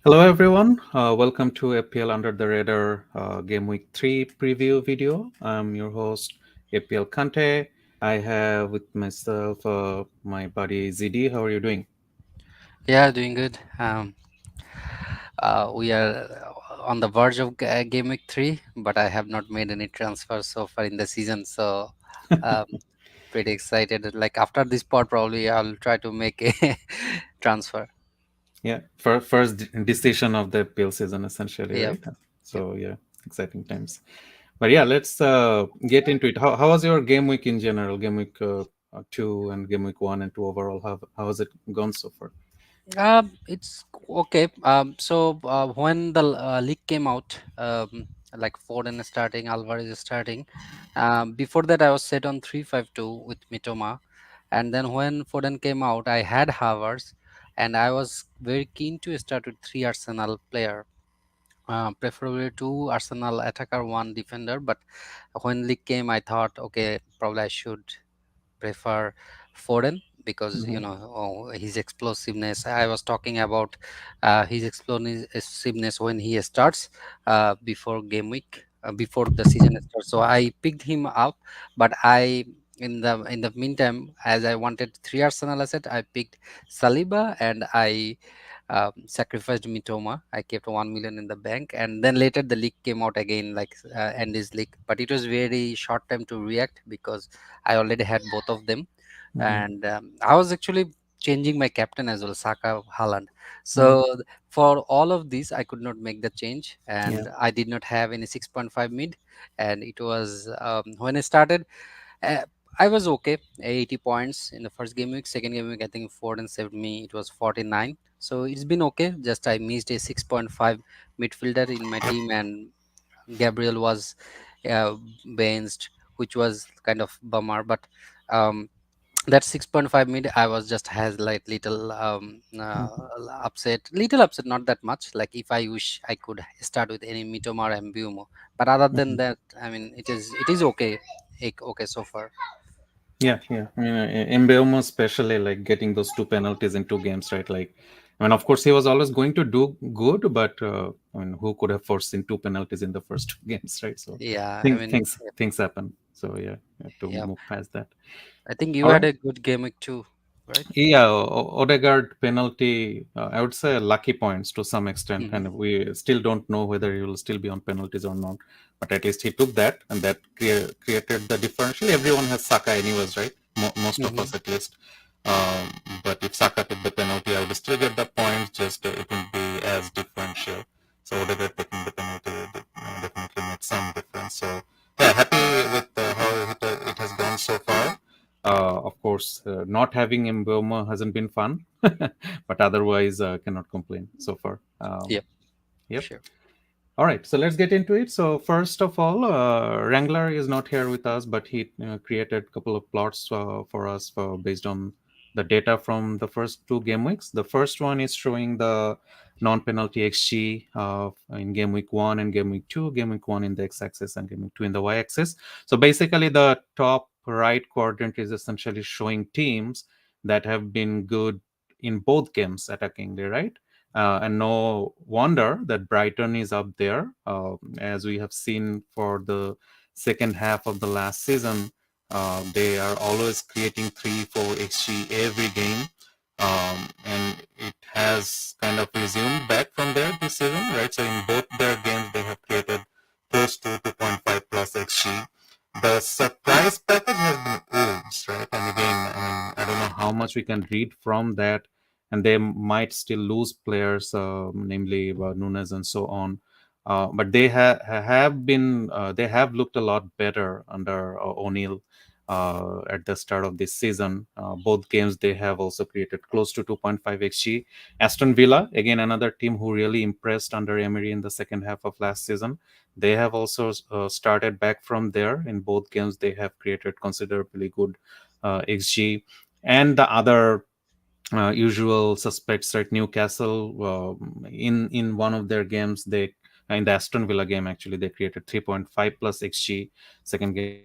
Hello, everyone. Welcome to FPL Under the Radar Game Week 3 preview video. I'm your host, FPL Kante. I have with myself my buddy ZD. How are you doing? Yeah, doing good. We are on the verge of game week 3, but I have not made any transfers so far in the season. So, um, pretty excited. Like after this part, probably I'll try to make a transfer. Yeah, first decision of the FPL season, essentially, Yeah, right? yep. So, yeah, exciting times. But yeah, let's get into it. How was your game week in general? Game week 2 and game week 1 and 2 overall? How has it gone so far? It's okay. When the league came out, like Foden is starting, Alvarez is starting. Before that, I was set on 3-5-2 with Mitoma, and then when Foden came out, I had Havertz, and I was very keen to start with three Arsenal player, preferably two Arsenal attacker, one defender. But when league came, I thought, okay, probably I should prefer Foden because Mm-hmm. his explosiveness. I was talking about his explosiveness when he starts before game week, before the season starts. So I picked him up, but I in the meantime, as I wanted three Arsenal asset, I picked Saliba and I sacrificed Mitoma. I kept 1 million in the bank, and then later the leak came out again, like Andy's leak. But it was very short time to react because I already had both of them, Mm-hmm. and I was actually changing my captain as well, Saka, Haaland. Mm-hmm. So for all of these, I could not make the change, Yeah. and I did not have any 6.5 mid, and it was when I started. Uh, I was okay, 80 points in the first game week. Second game week, I think Ford and saved me. It was 49. So it's been okay. Just I missed a 6.5 midfielder in my team, and Gabriel was uh, benched, which was kind of bummer. But um, that 6.5 mid, I was just has like little Mm-hmm. upset, little upset, not that much. Like if I wish I could start with any Mitomar and Bumo, but other than that, I mean, it is okay, okay so far. Yeah, yeah. I mean, Mbeumo especially like getting those two penalties in two games, right? Like, I mean, of course, he was always going to do good, but I mean, who could have foreseen two penalties in the first two games, right? So, Yeah, I things mean, things things happen. So yeah, you have to yeah, move past that. I think you All had right. a good game week too, right? Yeah, Odegaard penalty. I would say lucky points to some extent, Hmm. and we still don't know whether he will still be on penalties or not. But at least he took that, and that created the differential. Everyone has Saka anyways, right? Most of Hmm. us at least. Um, but if Saka took the penalty, I would still get the points. Just it wouldn't be as differential. So Odegaard taking the penalty definitely made some difference. So yeah, happy with how it has gone so far. Of course, not having Mboma hasn't been fun, but otherwise, cannot complain so far. Yep, Yep. sure. All right, so let's get into it. So first of all, Wrangler is not here with us, but he created a couple of plots for us based on the data from the first two game weeks. The first one is showing the non-penalty XG in game week 1 and game week 2, game week 1 in the x-axis and game week 2 in the y-axis. So basically the top right quadrant is essentially showing teams that have been good in both games attackingly, right? And no wonder that Brighton is up there, as we have seen for the second half of the last season. They are always creating 3-4 XG every game, and it has kind of resumed back from there this season, right? So in both their games, they have created close to 2.5 plus XG. The surprise package has been Wolves, right? And again, I mean, I don't know how much we can read from that, and they might still lose players, namely Nunes and so on. But they have been they have looked a lot better under O'Neill at the start of this season. Both games they have also created close to 2.5 xg. Aston Villa, again another team who really impressed under Emery in the second half of last season. They have also started back from there. In both games, they have created considerably good xg. And the other usual suspects, right? Newcastle, in one of their games, they in the Aston Villa game actually they created 3.5 plus xg. Second game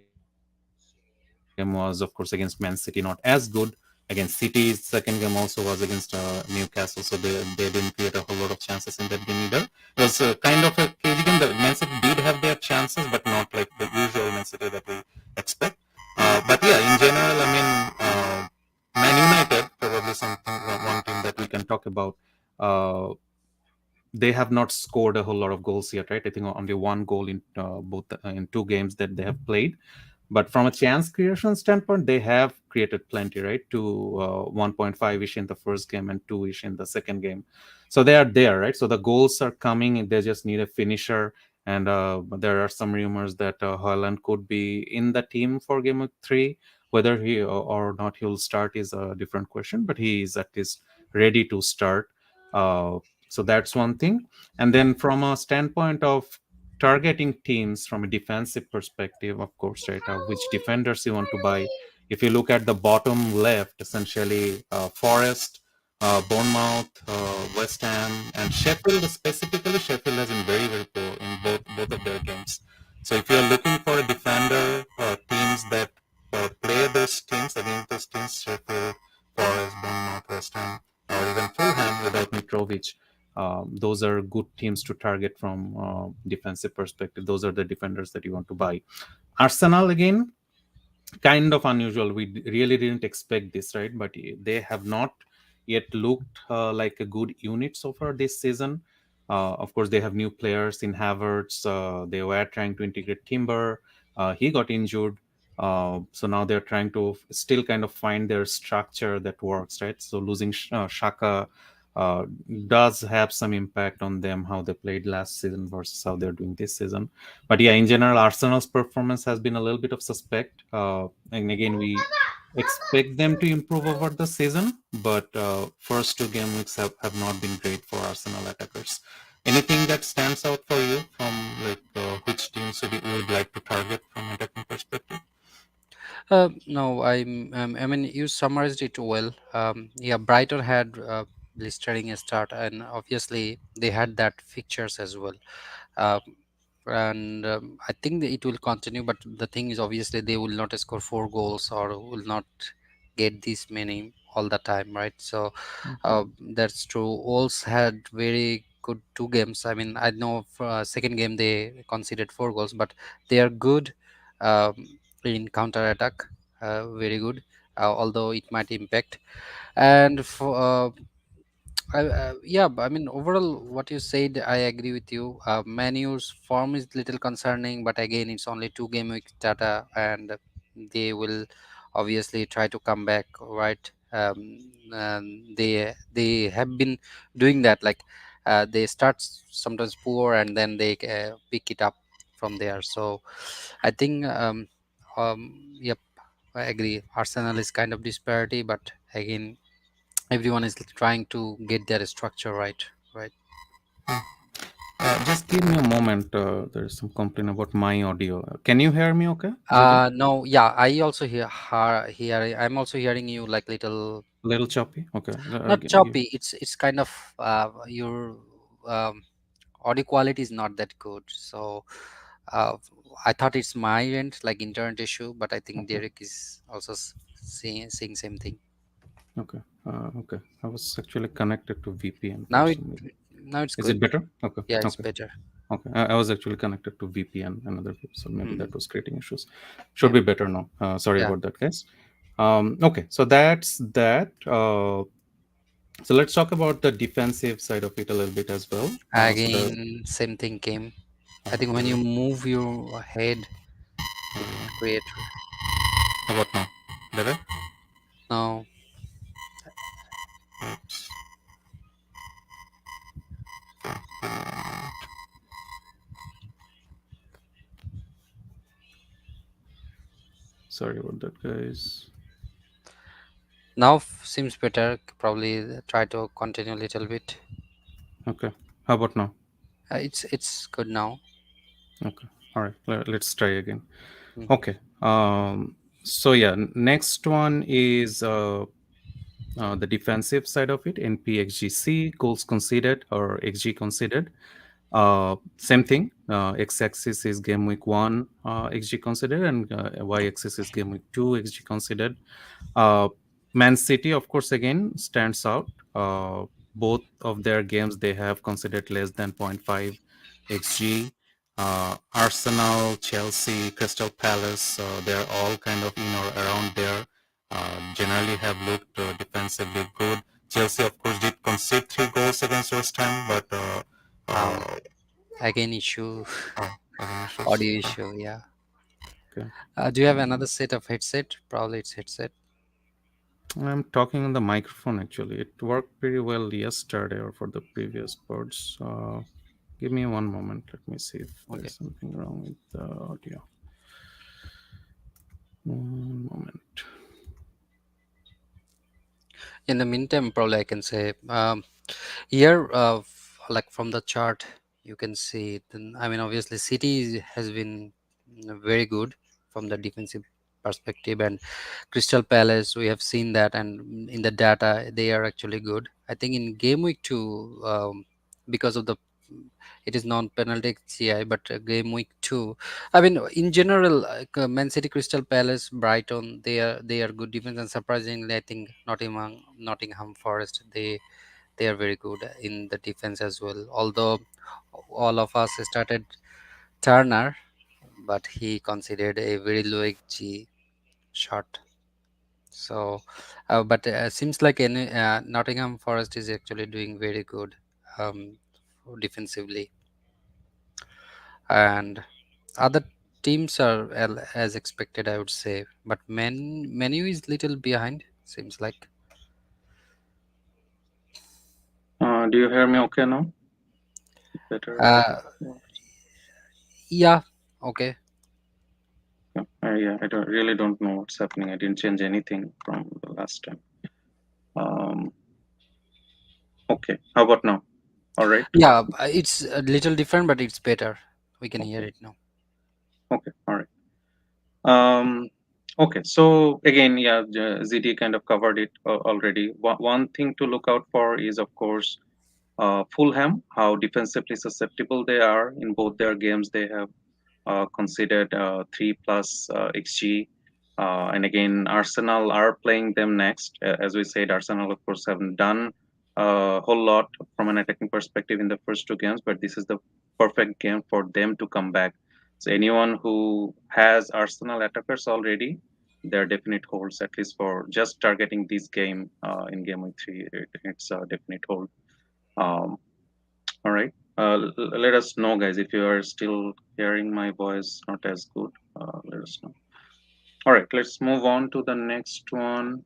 was of course against Man City, not as good. Again, City's second game also was against Newcastle, so they didn't create a whole lot of chances in that game either. It was kind of a cagey game. The Man City did have their chances, but not like the usual Man City that we expect. But yeah, in general, I mean, Man United probably something one team that we can talk about. Uh, they have not scored a whole lot of goals yet, right? I think only one goal in both in two games that they have played. But from a chance creation standpoint, they have created plenty, right? To 1.5 ish in the first game and 2 ish in the second game. So they are there, right? So the goals are coming. They just need a finisher. And there are some rumors that Haaland could be in the team for game 3. Whether he or not he'll start is a different question, but he is at least ready to start. So that's one thing. And then from a standpoint of targeting teams from a defensive perspective, of course, right? Which defenders you want to buy? If you look at the bottom left, essentially Forest, Bournemouth, West Ham, and Sheffield specifically. Sheffield has been very very poor in both of their games. So if you're looking for a defender, teams that play those teams against those teams, Sheffield, Forest, Bournemouth, West Ham, or even Fulham without Mitrovic, those are good teams to target from defensive perspective. Those are the defenders that you want to buy. Arsenal again, kind of unusual. We really didn't expect this, right? But they have not yet looked like a good unit so far this season. Of course, they have new players in Havertz. They were trying to integrate Timber. He got injured. So now they're trying to still kind of find their structure that works, right? So losing Shaka uh, does have some impact on them, how they played last season versus how they're doing this season. But yeah, in general, Arsenal's performance has been a little bit of suspect. And again, we expect them to improve over the season, but first two game weeks have not been great for Arsenal attackers. Anything that stands out for you from like which teams would like to target from attacking perspective? No, I mean, you summarized it well. Yeah, Brighton had blistering a start, and obviously they had that fixtures as well. Um, and I think that it will continue. But the thing is, obviously, they will not score 4 goals or will not get this many all the time, right? So that's true. Wolves had very good 2 games. I mean, I know for second game they conceded 4 goals, but they are good in counter attack. Very good, although it might impact. And for yeah, I mean, overall, what you said, I agree with you. Manu's form is little concerning, but again, it's only 2 game week data, and they will obviously try to come back, right? And they have been doing that. Like they start sometimes poor, and then they pick it up from there. So I think, yep, I agree. Arsenal is kind of disparity, but again, everyone is trying to get their structure right, right. Just give me a moment. There's some complaint about my audio. Can you hear me okay, JB? No, yeah, I also hear I'm also hearing you like little, A little choppy? Okay. not choppy. It's kind of your um, audio quality is not that good. So uh, I thought it's my end, like internet issue, but I think Okay. Derek is also seeing same thing. Okay. Okay. I was actually connected to VPN for Now it some reason. now it's Is good. it better? Okay. Yeah, it's Okay. better. Okay. I was actually connected to VPN, another so maybe Hmm. that was creating issues. Should Yeah, be better now. Sorry yeah. about that, guys. Okay. So that's that. So let's talk about the defensive side of it a little bit as well. So the Again, same thing came. I think when you move your head, it create. how about now? Better? No, Sorry about that, guys. now seems better. Probably try to continue a little bit. Okay. How about now? It's good now. Okay. All right. Let's try again. Mm. Okay. So yeah, next one is the defensive side of it, NPXGC, goals conceded or XG conceded. Same thing. X-axis is game week 1 XG conceded, and y-axis is game week 2 XG conceded. Uh, Man City, of course, again stands out. Both of their games they have considered less than zero point 0.5 xg. Arsenal, Chelsea, Crystal Palace, they're all kind of in or around there. Generally have looked defensively good. Chelsea, of course, did concede 3 goals against West Ham, but Um, uh, again, issue, again, issues. audio issue. Yeah. Okay. Do you have another Mm, set of headset? Probably it's headset. I'm talking on the microphone actually. It worked pretty well yesterday or for the previous pods. Give me one moment. Let me see if Okay. there's something wrong with the audio. One moment. In the meantime, probably I can say here, like from the chart, you can see. I mean, obviously, City has been very good from the defensive perspective, and Crystal Palace, we have seen that, and in the data, they are actually good. I think in game week two, because of the it is non-penalty CI, but game week two, I mean, in general, Man City, Crystal Palace, Brighton, they are good defense, and surprisingly, I think Nottingham Forest, they are very good in the defense as well. Although all of us started Turner, but he considered a very low XG shot. So, but seems like Nottingham Forest is actually doing very good um, defensively, and other teams are as expected, I would say. But Menu is little behind. Seems like. Do you hear me okay now? Better. Uh, Yeah. yeah. Okay. Yeah, I really don't know what's happening. I didn't change anything from the last time. Um, okay. How about now? All right. Yeah. It's a little different, but it's better. We can hear Okay. it now. Okay. All right. Um, okay. So again, yeah, ZD kind of covered it already. One thing to look out for is, of course, Fulham, how defensively susceptible they are in both their games. They have considered 3 plus XG. And again, Arsenal are playing them next. As we said, Arsenal, of course, haven't done a whole lot from an attacking perspective in the first 2 games, but this is the perfect game for them to come back. So anyone who has Arsenal attackers already, they're definite holds, at least for just targeting this game in game week 3. It's a definite hold. Um, all right. Let us know, guys, if you are still hearing my voice not as good. Let us know. All right, let's move on to the next one.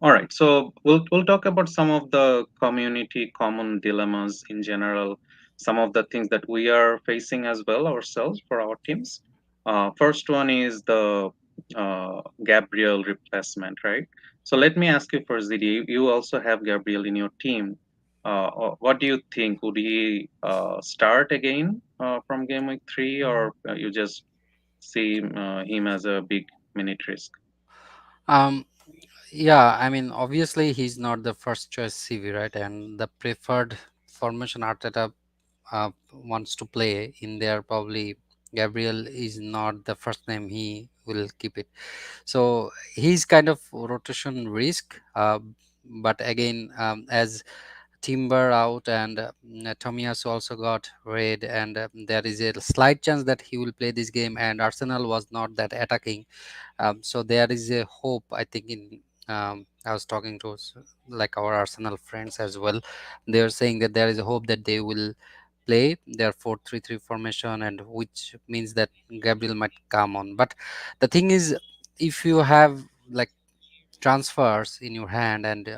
All right, so we'll talk about some of the community common dilemmas in general, some of the things that we are facing as well ourselves for our teams. First one is the Gabriel replacement, right? So let me ask you first, Zidi. You also have Gabriel in your team. What do you think? Would he start again from game week 3, or you just see him as a big minute risk? Um, yeah, I mean, obviously he's not the first choice CV, right? And the preferred formation Arteta wants to play in there, probably Gabriel is not the first name he will keep it. So he's kind of rotation risk. But again, as Timber out and Tomiyasu also got red, and there is a slight chance that he will play this game. And Arsenal was not that attacking, so there is a hope, I think. In I was talking to like our Arsenal friends as well. They are saying that there is a hope that they will play their 4-3-3 formation, and which means that Gabriel might come on. But the thing is, if you have like transfers in your hand, and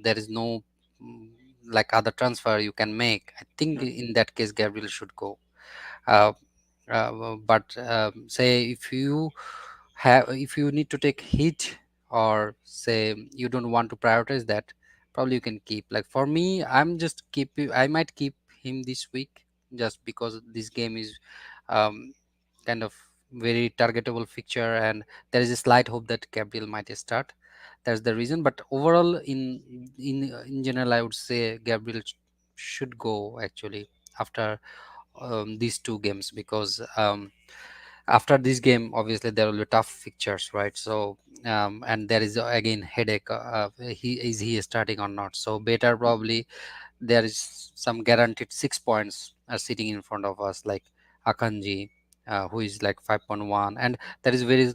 there is no mm, like other transfer you can make, I think in that case Gabriel should go. uh, but say if you need to take hit, or say you don't want to prioritize that, probably you can keep. Like for me, I might keep him this week, just because this game is um, kind of very targetable fixture, and there is a slight hope that Gabriel might start. That's the reason. But overall, in general, I would say Gabriel should go actually after these 2 games, because after this game obviously there will be tough fixtures, right? So and there is again headache, he is starting or not. So better probably there is some guaranteed 6 points are sitting in front of us, like Akanji, who is like 5.1, and there is very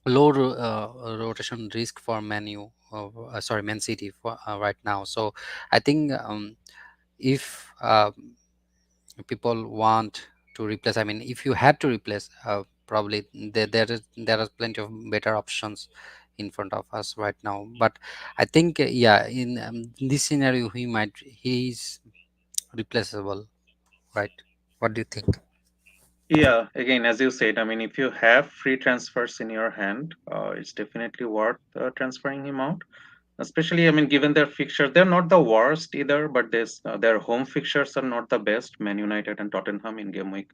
low rotation risk for Manu, sorry, Man City for, right now. So I think if people want to replace, I mean, if you had to replace, probably there are plenty of better options in front of us right now. But I think yeah, in this scenario he's replaceable, right? What do you think? Yeah, again, as you said, I mean, if you have free transfers in your hand, it's definitely worth transferring him out. Especially, I mean, given their fixture, they're not the worst either, but their home fixtures are not the best. Man United and Tottenham in game week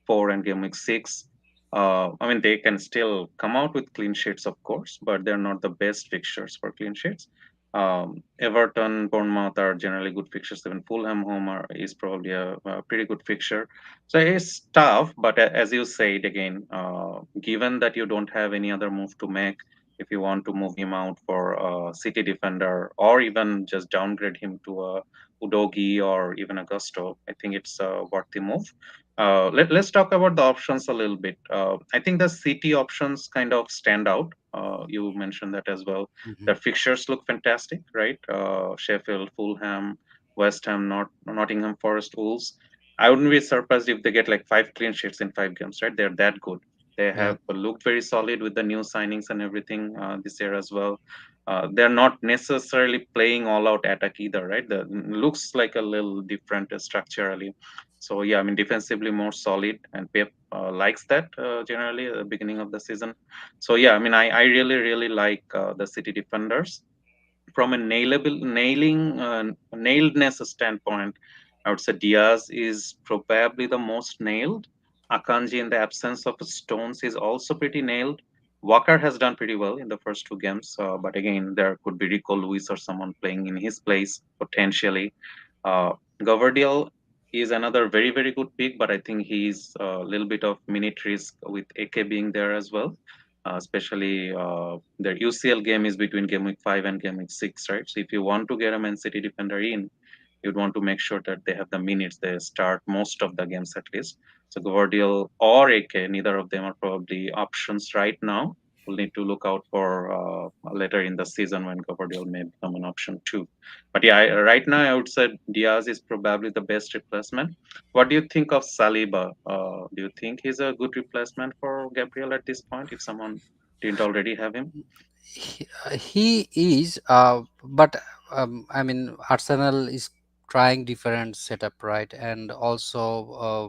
4 and game week 6. I mean, they can still come out with clean sheets, of course, but they're not the best fixtures for clean sheets. Everton, Bournemouth are generally good fixtures. Even Fulham home is probably a pretty good fixture. So it's tough, but as you said again, given that you don't have any other move to make, if you want to move him out for a city defender or even just downgrade him to a Udogi or even a Gusto, I think it's a worthy move. Let's talk about the options a little bit. I think the city options kind of stand out. You mentioned that as well. Hmm. The fixtures look fantastic, right? Sheffield, Fulham, West Ham, Nottingham Forest, Wolves. I wouldn't be surprised if they get like 5 clean sheets in 5 games, right? They're that good. They Yeah. have looked very solid with the new signings and everything this year as well. They're not necessarily playing all out attack either, right? The looks like a little different structurally. So yeah, I mean defensively more solid, and Pep likes that generally at the beginning of the season. So yeah, I mean I really like the City defenders from a nailedness standpoint. I would say Diaz is probably the most nailed. Akanji, in the absence of Stones, is also pretty nailed. Walker has done pretty well in the first 2 games, but again, there could be Rico Lewis or someone playing in his place potentially. Uh, Gavardiel is another very good pick, but I think he's a little bit of minute risk with AK being there as well. Especially their UCL game is between game week 5 and game week 6, right? So if you want to get a Man City defender in, you'd want to make sure that they have the minutes. They start most of the games at least. So Gavardiel or AK, neither of them are probably options right now. We'll need to look out for later in the season when Gavardiel may become an option too. But yeah, right now I would say Diaz is probably the best replacement. What do you think of Saliba? Do you think he's a good replacement for Gabriel at this point? If someone didn't already have him, He is, but I mean, Arsenal is trying different setup, right? And also,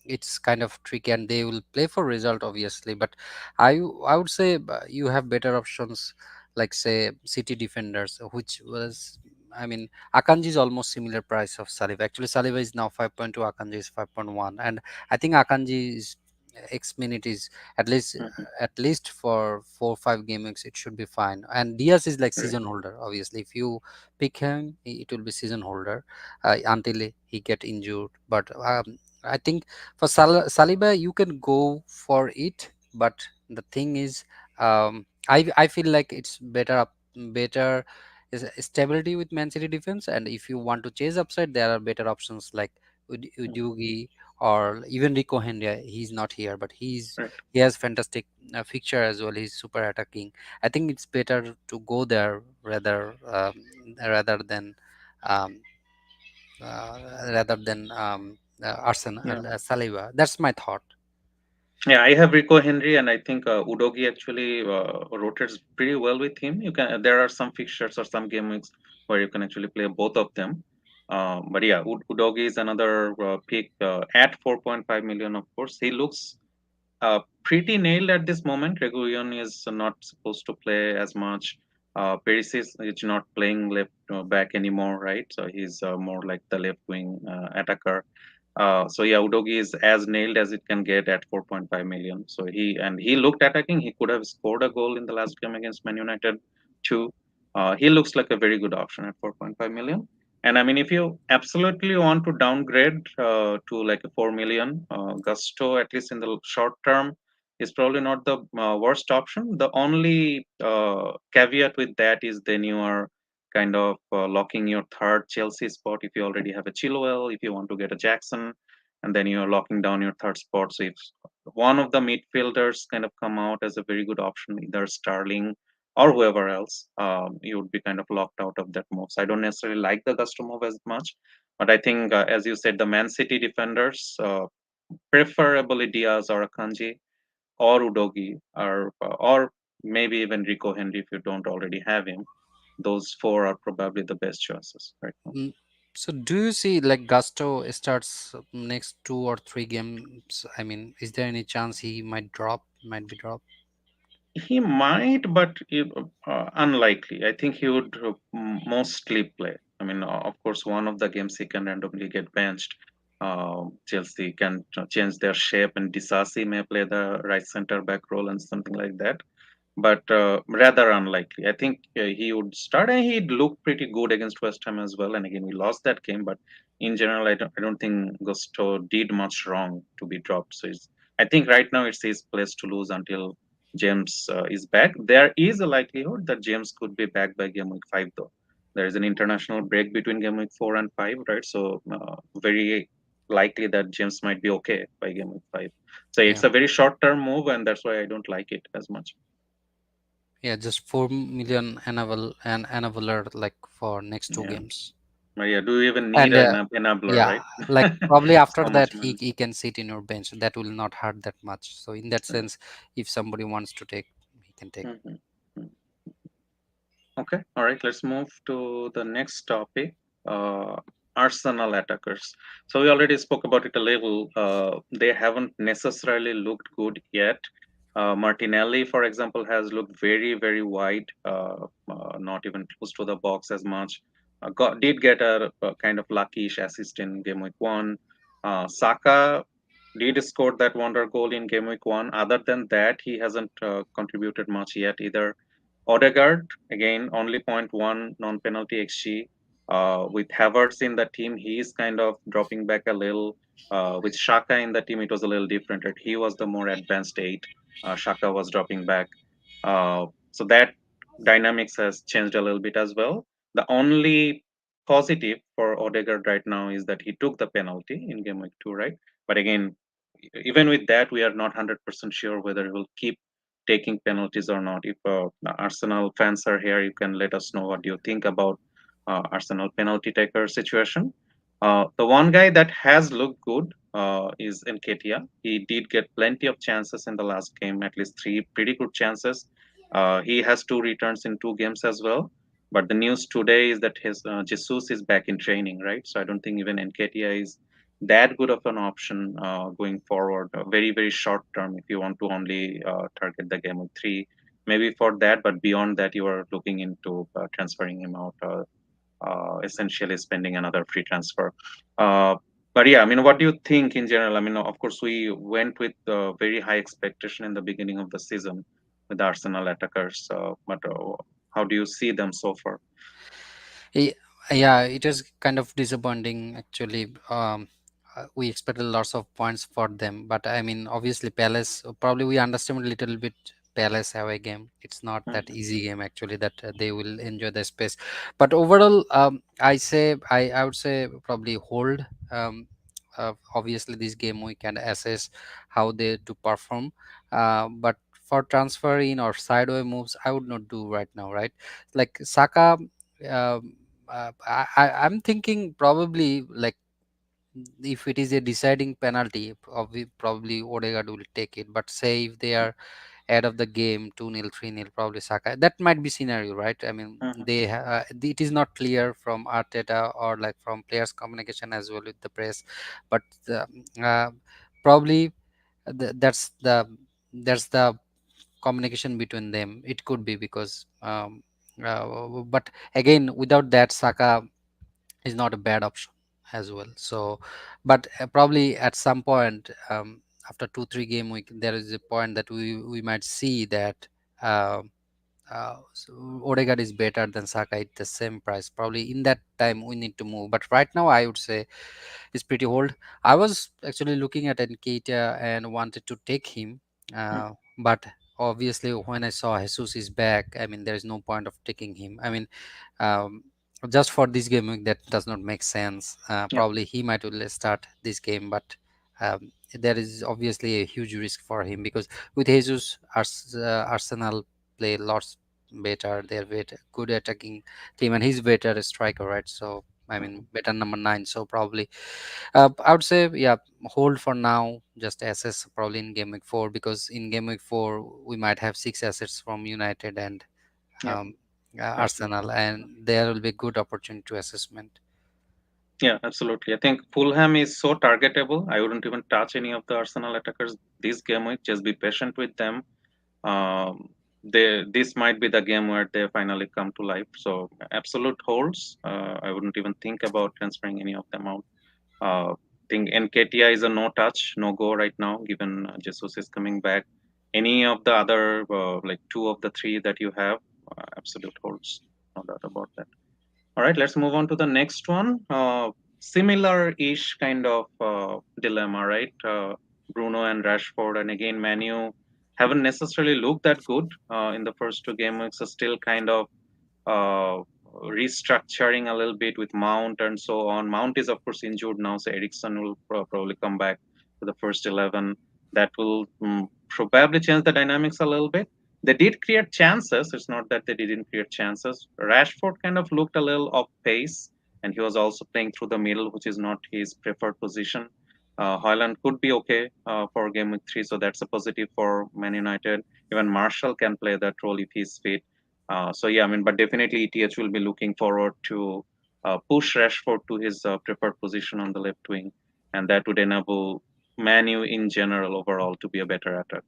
it's kind of tricky, and they will play for result, obviously. But I would say you have better options, like say City defenders, which was. I mean, Akanji is almost similar price of Saliba. Actually, Saliba is now 5.2, Akanji is 5.1, and I think Akanji is X minute is at least hmm, for 4 or 5 games it should be fine. And Diaz is like right, season holder, obviously. If you pick him, it will be season holder until he get injured. But I think for Saliba you can go for it, but the thing is, I feel like it's better is stability with Man City defense. And if you want to chase upside, there are better options like Udugi or even Rico Henry. He's not here, but right. he has fantastic fixture as well. He's super attacking. I think it's better to go there rather than um, uh, Arsenal, Yeah. Saliba. That's my thought. Yeah, I have Rico Henry, and I think Udogi actually rotates pretty well with him. You can there are some fixtures or some game weeks where you can actually play both of them. But yeah, Udogi is another pick at 4.5 million. Of course, he looks pretty nailed at this moment. Reguilon is not supposed to play as much. Is not playing left back anymore, right? So he's more like the left wing attacker. So yeah, Udogi is as nailed as it can get at 4.5 million. So he looked attacking. He could have scored a goal in the last game against Man United too. He looks like a very good option at 4.5 million. And I mean, if you absolutely want to downgrade to like a 4 million, Gusto, at least in the short term, is probably not the worst option. The only caveat with that is then you are kind of locking your third Chelsea spot if you already have a Chilwell, if you want to get a Jackson, and then you're locking down your third spot. So if one of the midfielders kind of come out as a very good option, either Sterling or whoever else, you would be kind of locked out of that move. So I don't necessarily like the Gusto move as much, but I think, as you said, the Man City defenders, preferably Diaz or Akanji or Udogi, or maybe even Rico Henry if you don't already have him. Those four are probably the best choices right now. Mm, so do you see like Gusto starts next 2 or 3 games? I mean, is there any chance he might be dropped? He might, but unlikely. I think he would mostly play. I mean, of course, one of the games he can randomly get benched. Chelsea can change their shape, and Disasi may play the right center back role and something like that, but rather unlikely. I think he would start, and he'd look pretty good against West Ham as well. And again, we lost that game, but in general, I don't think Gusto did much wrong to be dropped. So I think right now it's his place to lose until James is back. There is a likelihood that James could be back by game week 5, though. There is an international break between game week 4 and 5, right? So very likely that James might be okay by game week 5. So Yeah, it's a very short term move, and that's why I don't like it as much. yeah, just 4 million enabler like for next two Yeah. games. Yeah. Do you even need And an enabler, yeah, right? like probably after So much that money. he can sit in your bench. That will not hurt that much. So in that Yeah. sense, if somebody wants to take, he can take. Mhm. Mm. Okay. All right. Let's move to the next topic. Uh, Arsenal attackers. So we already spoke about it a little. They haven't necessarily looked good yet. Martinelli, for example, has looked very, very wide, not even close to the box as much. Did get a kind of luckish assist in game week 1. Saka did score that wonder goal in game week 1. Other than that, he hasn't contributed much yet either. Odegaard, again, only zero point 0.1 non-penalty XG. With Havertz in the team, he is kind of dropping back a little. With Shaka in the team, it was a little different. Right? He was the more advanced eight. Shaka was dropping back. So that dynamics has changed a little bit as well. The only positive for Odegaard right now is that he took the penalty in game week 2, right? But again, even with that, we are not 100% sure whether he will keep taking penalties or not. If Arsenal fans are here, you can let us know what you think about Arsenal penalty taker situation. The one guy that has looked good is Nketiah. He did get plenty of chances in the last game, at least three pretty good chances. He has two returns in two games as well. But the news today is that his Jesus is back in training, right? So I don't think even Nketiah is that good of an option going forward. Very very short term, if you want to only target the game of three, maybe for that. But beyond that, you are looking into transferring him out, essentially spending another free transfer. Uh, but yeah, I mean, what do you think in general? I mean, of course, we went with very high expectation in the beginning of the season with the Arsenal attackers, but how do you see them so far? Ye- Yeah, it is kind of disappointing actually. We expected lots of points for them, but I mean, obviously, Palace probably we understand a little bit. Palace away game. It's not that Mhm, easy game actually that they will enjoy the space. But overall, I would say probably hold. Obviously, this game we can assess how they to perform. But for transfer in or sideway moves, I would not do right now. Right, like Saka. Um, I'm thinking probably like if it is a deciding penalty, probably Odegaard will take it. But say if they are ahead of the game 2-0, 3-0, probably Saka. That might be scenario, right? I mean, mhm, it is not clear from Arteta or like from players' communication as well with the press, but uh, probably that's the communication between them. It could be because but again without that Saka is not a bad option as well. So but probably at some point after 2 3 game week there is a point that we might see that uh, so Odegaard is better than Saka at the same price. Probably in that time we need to move. But right now I would say it's pretty old. I was actually looking at Nketiah and wanted to take him, Mm, but obviously when I saw Jesus is back, I mean there is no point of taking him. I mean, um, just for this game week, that does not make sense. yeah, Probably he might will start this game, but there is obviously a huge risk for him because with Jesus, Arsenal play lots better. They're better, good attacking team, and he's better a striker, right? So I mean, mhm, better number nine. So probably, I would say, yeah, hold for now. Just assess probably in game week 4 because in game week 4 we might have 6 assets from United and yeah, um, absolutely. Arsenal, and there will be good opportunity to assessment. Yeah, absolutely. I think Fulham is so targetable. I wouldn't even touch any of the Arsenal attackers this game week. Just be patient with them. This might be the game where they finally come to life. So absolute holds. I wouldn't even think about transferring any of them out. Think Nketiah is a no touch, no go right now, given Jesus is coming back. Any of the other like two of the three that you have, absolute holds. No doubt about that. All right, let's move on to the next one. Similar-ish kind of dilemma, right? Bruno and Rashford, and again, Manu haven't necessarily looked that good in the first two game weeks. So still kind of uh, restructuring a little bit with Mount and so on. Mount is of course injured now, so Ericsson will probably come back to the first 11. That will probably change the dynamics a little bit. They did create chances. It's not that they didn't create chances. Rashford kind of looked a little off pace, and he was also playing through the middle, which is not his preferred position. Hoyland could be okay for game week 3, so that's a positive for Man United. Even Marshall can play that role if he's fit. So yeah, I mean, but definitely ETH will be looking forward to push Rashford to his preferred position on the left wing, and that would enable Manu in general overall to be a better attack.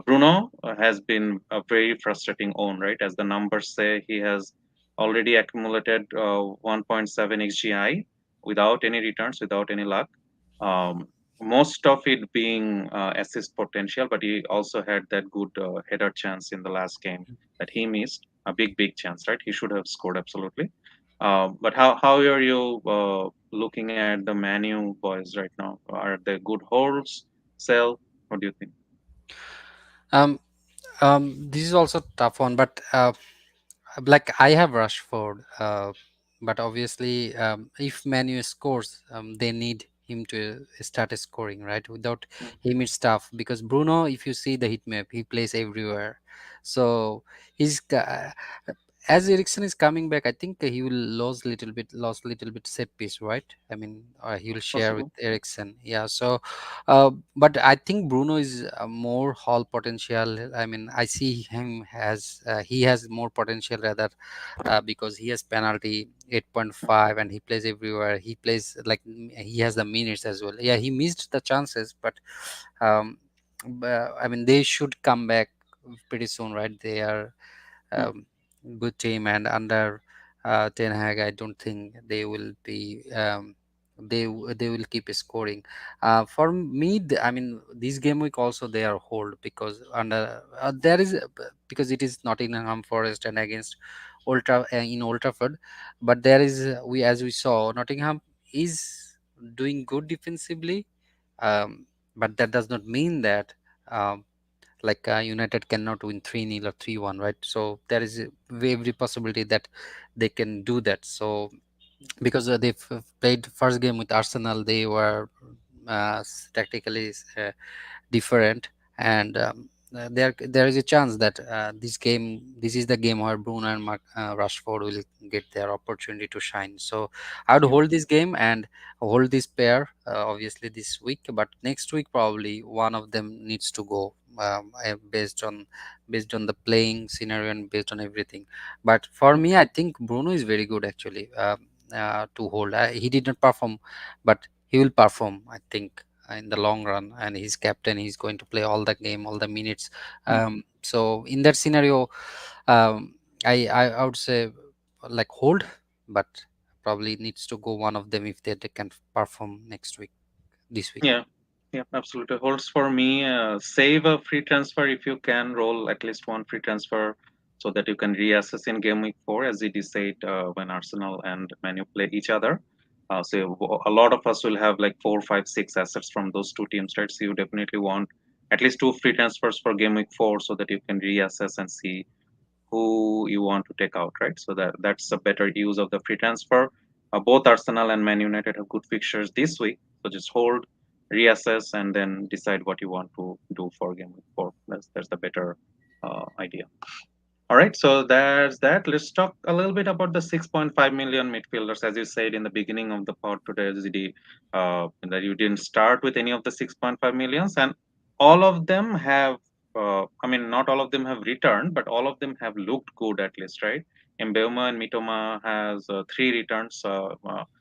Bruno has been a very frustrating own, right? As the numbers say, he has already accumulated 1.7 XGI without any returns, without any luck. Um, most of it being assist potential, but he also had that good header chance in the last game that he missed. A big chance, right? He should have scored absolutely. But how are you looking at the Manu boys right now? Are they good holds? Sell? What do you think? Um, this is also tough one, but like I have Rashford, but obviously, if Manu scores, they need him to start scoring, right? Without Mm, him, it's tough because Bruno, if you see the heat map, he plays everywhere. So he's as Ericsson is coming back, I think he will lost little bit set piece, right? I mean, he will share with possible. Ericsson. Yeah. So, but I think Bruno is more hall potential. I mean, I see him as he has more potential rather because he has penalty 8.5 and he plays everywhere. He plays like he has the minutes as well. Yeah, he missed the chances, but um, I mean, they should come back pretty soon, right? They are Mm, um, good team, and under Ten Hag, I don't think they will be. They will keep scoring. For me, I mean, this game week also they are hold because under there is because it is Nottingham Forest and against in Old Trafford, but there is we as we saw Nottingham is doing good defensively, um, but that does not mean that. Um, like United cannot win 3-0 or 3-1, right? So there is every possibility that they can do that. So because they've played first game with Arsenal, they were tactically different, and there is a chance that this is the game where Bruno and Rashford will get their opportunity to shine. So I would yeah, hold this game and hold this pair obviously this week, but next week probably one of them needs to go, based on the playing scenario and based on everything. But for yeah, me, I think Bruno is very good actually, to hold. He did not perform, but he will perform, I think, in the long run, and he's captain, he's going to play all the game, all the minutes. mm, So in that scenario, um, I would say like hold, but probably needs to go one of them if they can perform next week, this week. yeah, yeah, absolutely. Holds for me. Save a free transfer if you can. Roll at least one free transfer. so that you can reassess in game week 4, as it is said when Arsenal and Manu play each other. So a lot of us will have like 4, 5, 6 assets from those two teams, right? So you definitely want at least two free transfers for game week 4 so that you can reassess and see who you want to take out, right? So that's a better use of the free transfer. Both Arsenal and Man United have good fixtures this week, so just hold, reassess, and then decide what you want to do for game week 4. That's the better idea. All right, so there's that. Let's talk a little bit about the 6.5 million midfielders. As you said in the beginning of the pod today, ZD, that you didn't start with any of the 6.5 millions, and all of them have, I mean, not all of them have returned, but all of them have looked good at least, right? Mbeumo and Mitoma has three returns,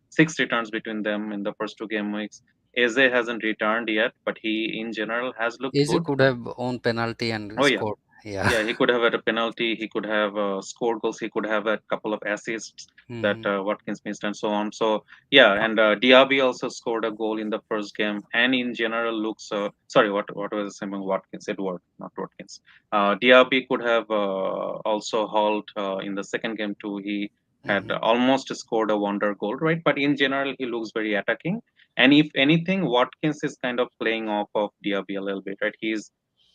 six returns between them in the first two game weeks. Eze hasn't returned yet, but he in general has looked Eze good. could have owned penalty and Oh yeah, scored. Yeah. yeah, he could have had a penalty. He could have scored goals. He could have a couple of assists that Hmm. Watkins missed, and so on. So yeah, and Diaby also scored a goal in the first game, and in general looks. Sorry, what was the name? Watkins, Edward, not Watkins. Diaby could have also hauled in the second game too. He had Hmm. almost scored a wonder goal, right? But in general, he looks very attacking. And if anything, Watkins is kind of playing off of Diaby a little bit, right? He's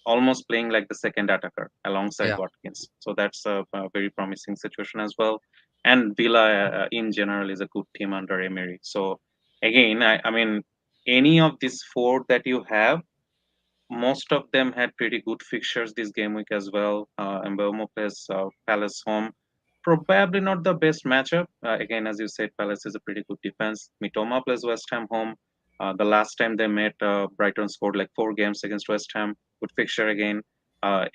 almost playing like the second attacker alongside Yeah. Watkins. So that's a very promising situation as well. And Villa in general is a good team under Emery. So again, I mean, any of these four that you have, most of them had pretty good fixtures this game week as well. Mbeumo plays Palace home. Probably not the best matchup. Again, as you said, Palace is a pretty good defense. Mitoma plays West Ham home. The last time they met, Brighton scored like 4 games against West Ham. Good fixture again.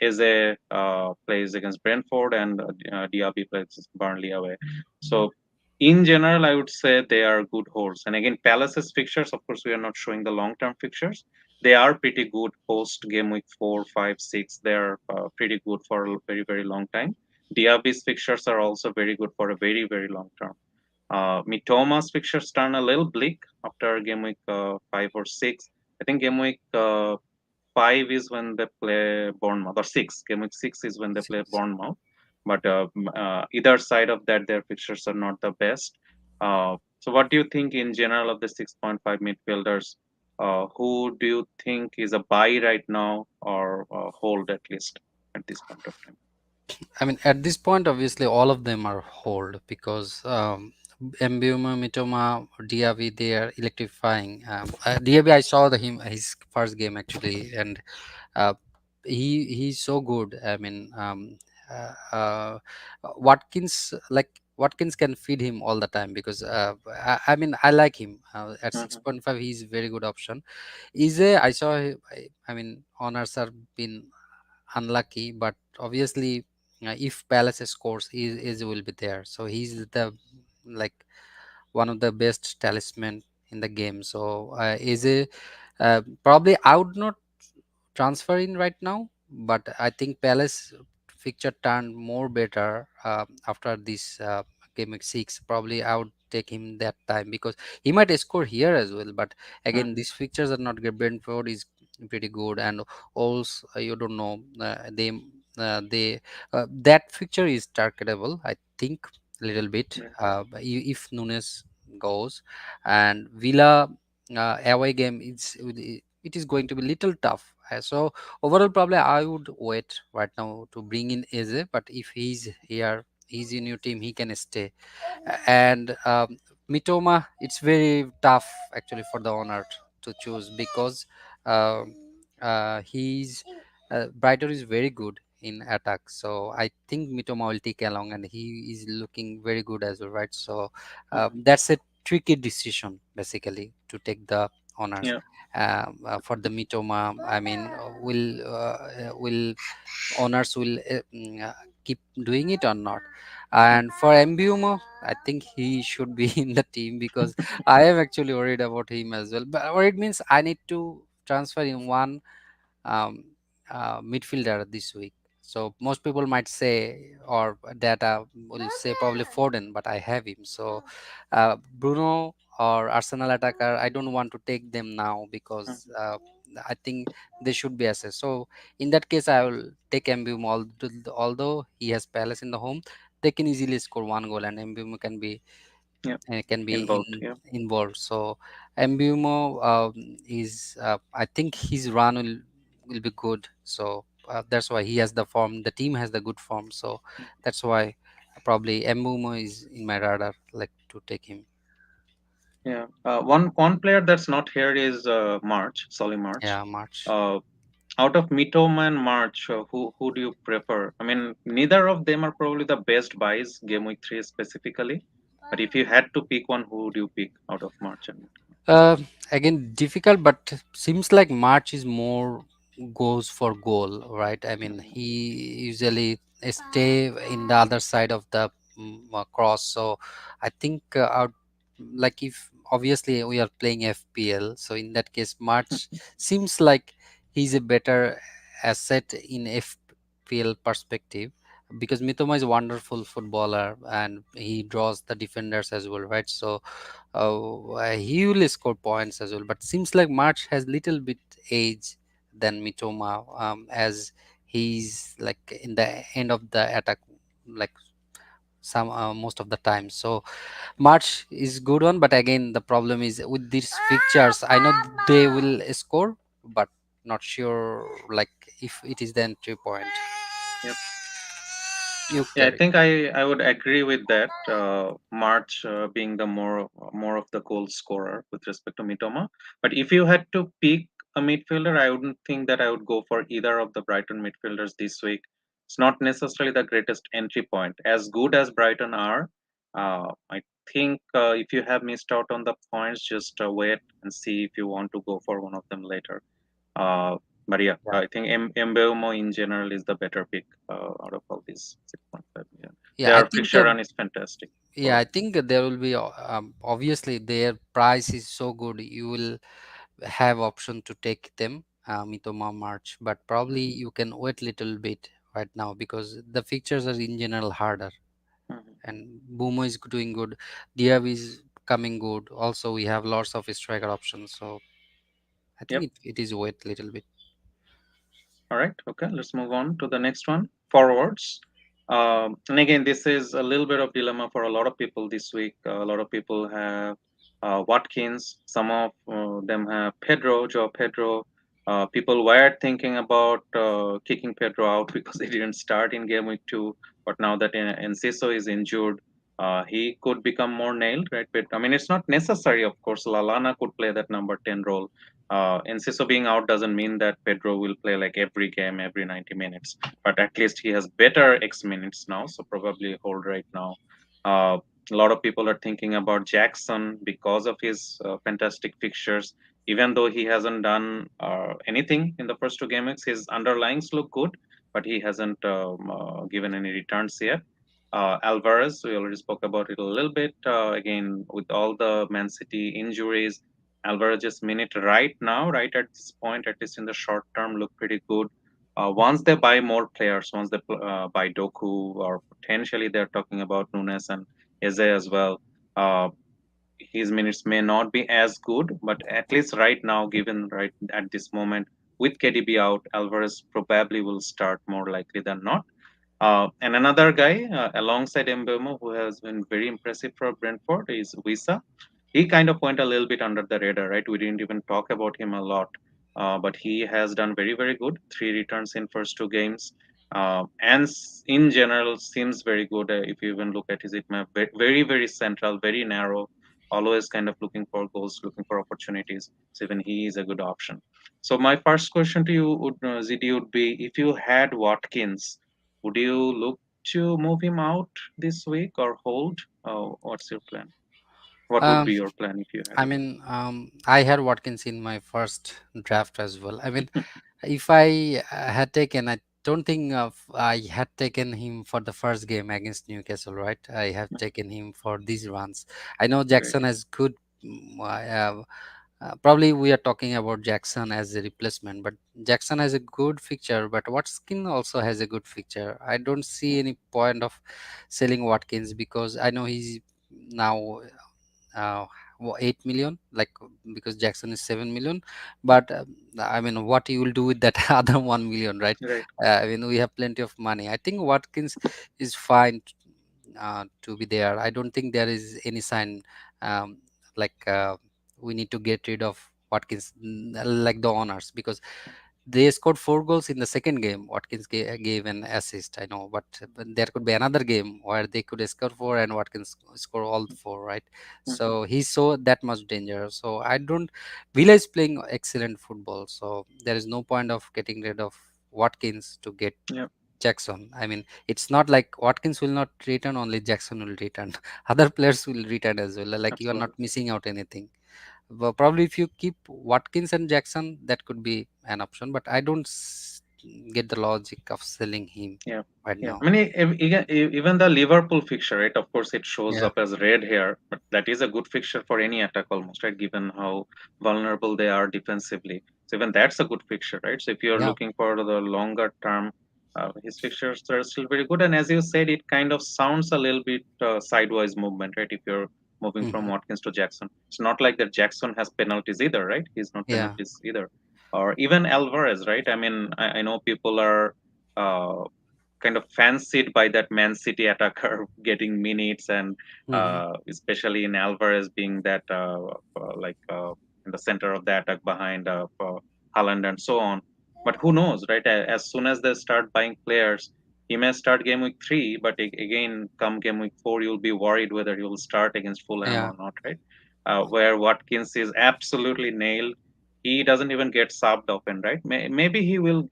Eze plays against Brentford, and Diaby plays Burnley away. So, in general, I would say they are good holds. And again, Palace's fixtures, of course, we are not showing the long-term fixtures. They are pretty good post game week 4, 5, 6. They're pretty good for a very, very long time. Diaby's fixtures are also very good for a very, very long term. Mitoma's fixtures turn a little bleak after game week 5 or 6. I think game week 5 is when they play Bournemouth, or 6. Game week 6 is when they play Six. Bournemouth. But either side of that, their fixtures are not the best. So, what do you think in general of the 6.5 midfielders? Who do you think is a buy right now, or hold at least at this point of time? I mean, at this point, obviously, all of them are hold because Mbeumo, Mitoma, Diaby, they are electrifying. Diaby, I saw his first game actually, and uh, he's so good. I mean, Watkins, like Watkins can feed him all the time because I mean I like him at Mm-hmm. 6.5. He's very good option. Eze, I saw. I mean, honors are been unlucky, but obviously, if Palace scores, he will be there. So he's the like one of the best talisman in the game. So is a probably I would not transfer in right now, but I think Palace fixture turned more better after this game week 6. Probably I would take him that time because he might score here as well. But again, Mm-hmm. these fixtures are not good. Brentford is pretty good, and also you don't know they that fixture is targetable. I think a little bit if Nunes goes, and Villa away game it is going to be little tough. So overall, probably I would wait right now to bring in Eze, but if he's here, he's in your team, he can stay. And Mitoma, it's very tough actually for the owner to choose because um he's Brighton is very good in attack, so I think Mitoma will take along, and he is looking very good as well, right? So Mm-hmm. that's a tricky decision basically to take the honors Yeah. for the Mitoma. I mean, will owners will keep doing it or not? And for Mbumo, I think he should be in the team because I am actually worried about him as well. But or it means I need to transfer in one um, midfielder this week. So most people might say, or data will say probably Foden, but I have him. So Bruno or Arsenal attacker, I don't want to take them now because I think they should be assessed. So in that case, I will take Mbumo. Although he has Palace in the home, they can easily score one goal, and Mbumo Yeah, can be involved. Yeah, involved. So Mbumo is I think his run will be good. So that's why he has the form. The team has the good form. So that's why probably Mbumo is in my radar, like to take him. yeah. One player that's not here is March, Solly March. Yeah, March. Uh, Out of Mitoma and March, who do you prefer? I mean, neither of them are probably the best buys, Game Week 3 specifically. But if you had to pick one, who would you pick out of March and Mitoma? Uh, Again, difficult, but seems like March is more goes for goal, right? I mean, Mhm. he usually stay in the other side of the cross. So I think out like if obviously we are playing FPL, so in that case, March seems like he's a better asset in FPL perspective because Mitoma is a wonderful footballer and he draws the defenders as well, right? So he will score points as well. But seems like March has little bit age than Mitoma, as he's like in the end of the attack, like some most of the time. So March is good one, but again the problem is with these fixtures. I know they will score, but not sure like if it is the entry point. Yep. You Yeah, I carry. think I would agree with that. March being the more of the goal scorer with respect to Mitoma. But if you had to pick a midfielder, I wouldn't think that I would go for either of the Brighton midfielders this week. It's not necessarily the greatest entry point. As good as Brighton are, I think if you have missed out on the points, just wait and see if you want to go for one of them later. Uh, but yeah, Yeah, I think Mbeumo in general is the better pick out of all these 6.5 million. yeah. I Their think fixture run is fantastic yeah, for I think there will be obviously their price is so good. You will have option to take them Mitoma March, but probably Mhm, you can wait little bit right now because the features are in general harder mhm. and Boomo is doing good, Diab is coming good. Also, we have lots of striker options, so I think Yep. it is wait little bit. All right. Okay. Let's move on to the next one. Forwards. And again, this is a little bit of dilemma for a lot of people this week. A lot of people have Watkins. Some of them have Pedro, Joe Pedro. People were thinking about kicking Pedro out because he didn't start in game week 2. But now that Enciso is injured, he could become more nailed, right? But I mean, it's not necessary, of course. Lalana could play that number 10 role. Enciso being out doesn't mean that Pedro will play like every game, every 90 minutes, but at least he has better X minutes now, so probably hold right now. A lot of people are thinking about Jackson because of his fantastic fixtures. Even though he hasn't done anything in the first two games, his underlyings look good, but he hasn't given any returns yet. Alvarez, we already spoke about it a little bit. Again, with all the Man City injuries, Alvarez's minute right now, right at this point, at least in the short term, look pretty good. Once they buy more players, once they buy Doku, or potentially they're talking about Nunes and Eze as well, uh, his minutes may not be as good, but at least right now, given right at this moment, with KDB out, Alvarez probably will start more likely than not. And another guy alongside Mbemo who has been very impressive for Brentford is Wisa. He kind of went a little bit under the radar, right? We didn't even talk about him a lot, but he has done very, very good. Three returns in first two games, and in general seems very good. If you even look at his it map, very, very central, very narrow, always kind of looking for goals, looking for opportunities. So even he is a good option. So my first question to you, ZD, would be: if you had Watkins, would you look to move him out this week or hold? What's your plan? What would um be your plan if you had I him? mean, I had Watkins in my first draft as well. I mean, if I had taken, I don't think I had taken him for the first game against Newcastle, right? I have taken him for these runs. I know Great. Jackson has good. Probably we are talking about Jackson as a replacement, but Jackson has a good fixture. But Watkins also has a good fixture. I don't see any point of selling Watkins because I know he's now. 8 million, like, because Jackson is 7 million. But I mean, what you will do with that other 1 million, right? Right. I mean, we have plenty of money. I think Watkins is fine to be there. I don't think there is any sign, um, like, we need to get rid of Watkins, like the owners, because they scored 4 goals in the second game. Watkins gave an assist, I know, but there could be another game where they could score four and Watkins score all the four, right? Mhm. So he saw that much danger. So I don't. Villa is playing excellent football, so there is no point of getting rid of Watkins to get Yeah. Jackson. I mean, it's not like Watkins will not return, only Jackson will return. Other players will return as well. Like, you are not Absolutely. missing out anything. Well, probably if you keep Watkins and Jackson, that could be an option. But I don't get the logic of selling him Yeah, right yeah. now. I mean, even the Liverpool fixture, right? Of course, it shows Yeah. up as red here, but that is a good fixture for any attack almost, right? Given how vulnerable they are defensively, so even that's a good fixture, right? So if you're Yeah. looking for the longer term, his fixtures are still very good. And as you said, it kind of sounds a little bit sidewise movement, right? If you're moving from Hmm. Watkins to Jackson, it's not like that Jackson has penalties either, right? He's not Yeah. penalties either, or even Alvarez, right? I mean, I know people are. Uh, Kind of fancied by that Man City attacker getting minutes, and Hmm. especially in Alvarez being that in the center of the attack behind Haaland and so on. But who knows, right? As soon as they start buying players, he may start game week 3, but again, come game week 4, you'll be worried whether he will start against Fulham Yeah. or not, right? Where Watkins is absolutely nailed. He doesn't even get subbed often, right? Maybe he will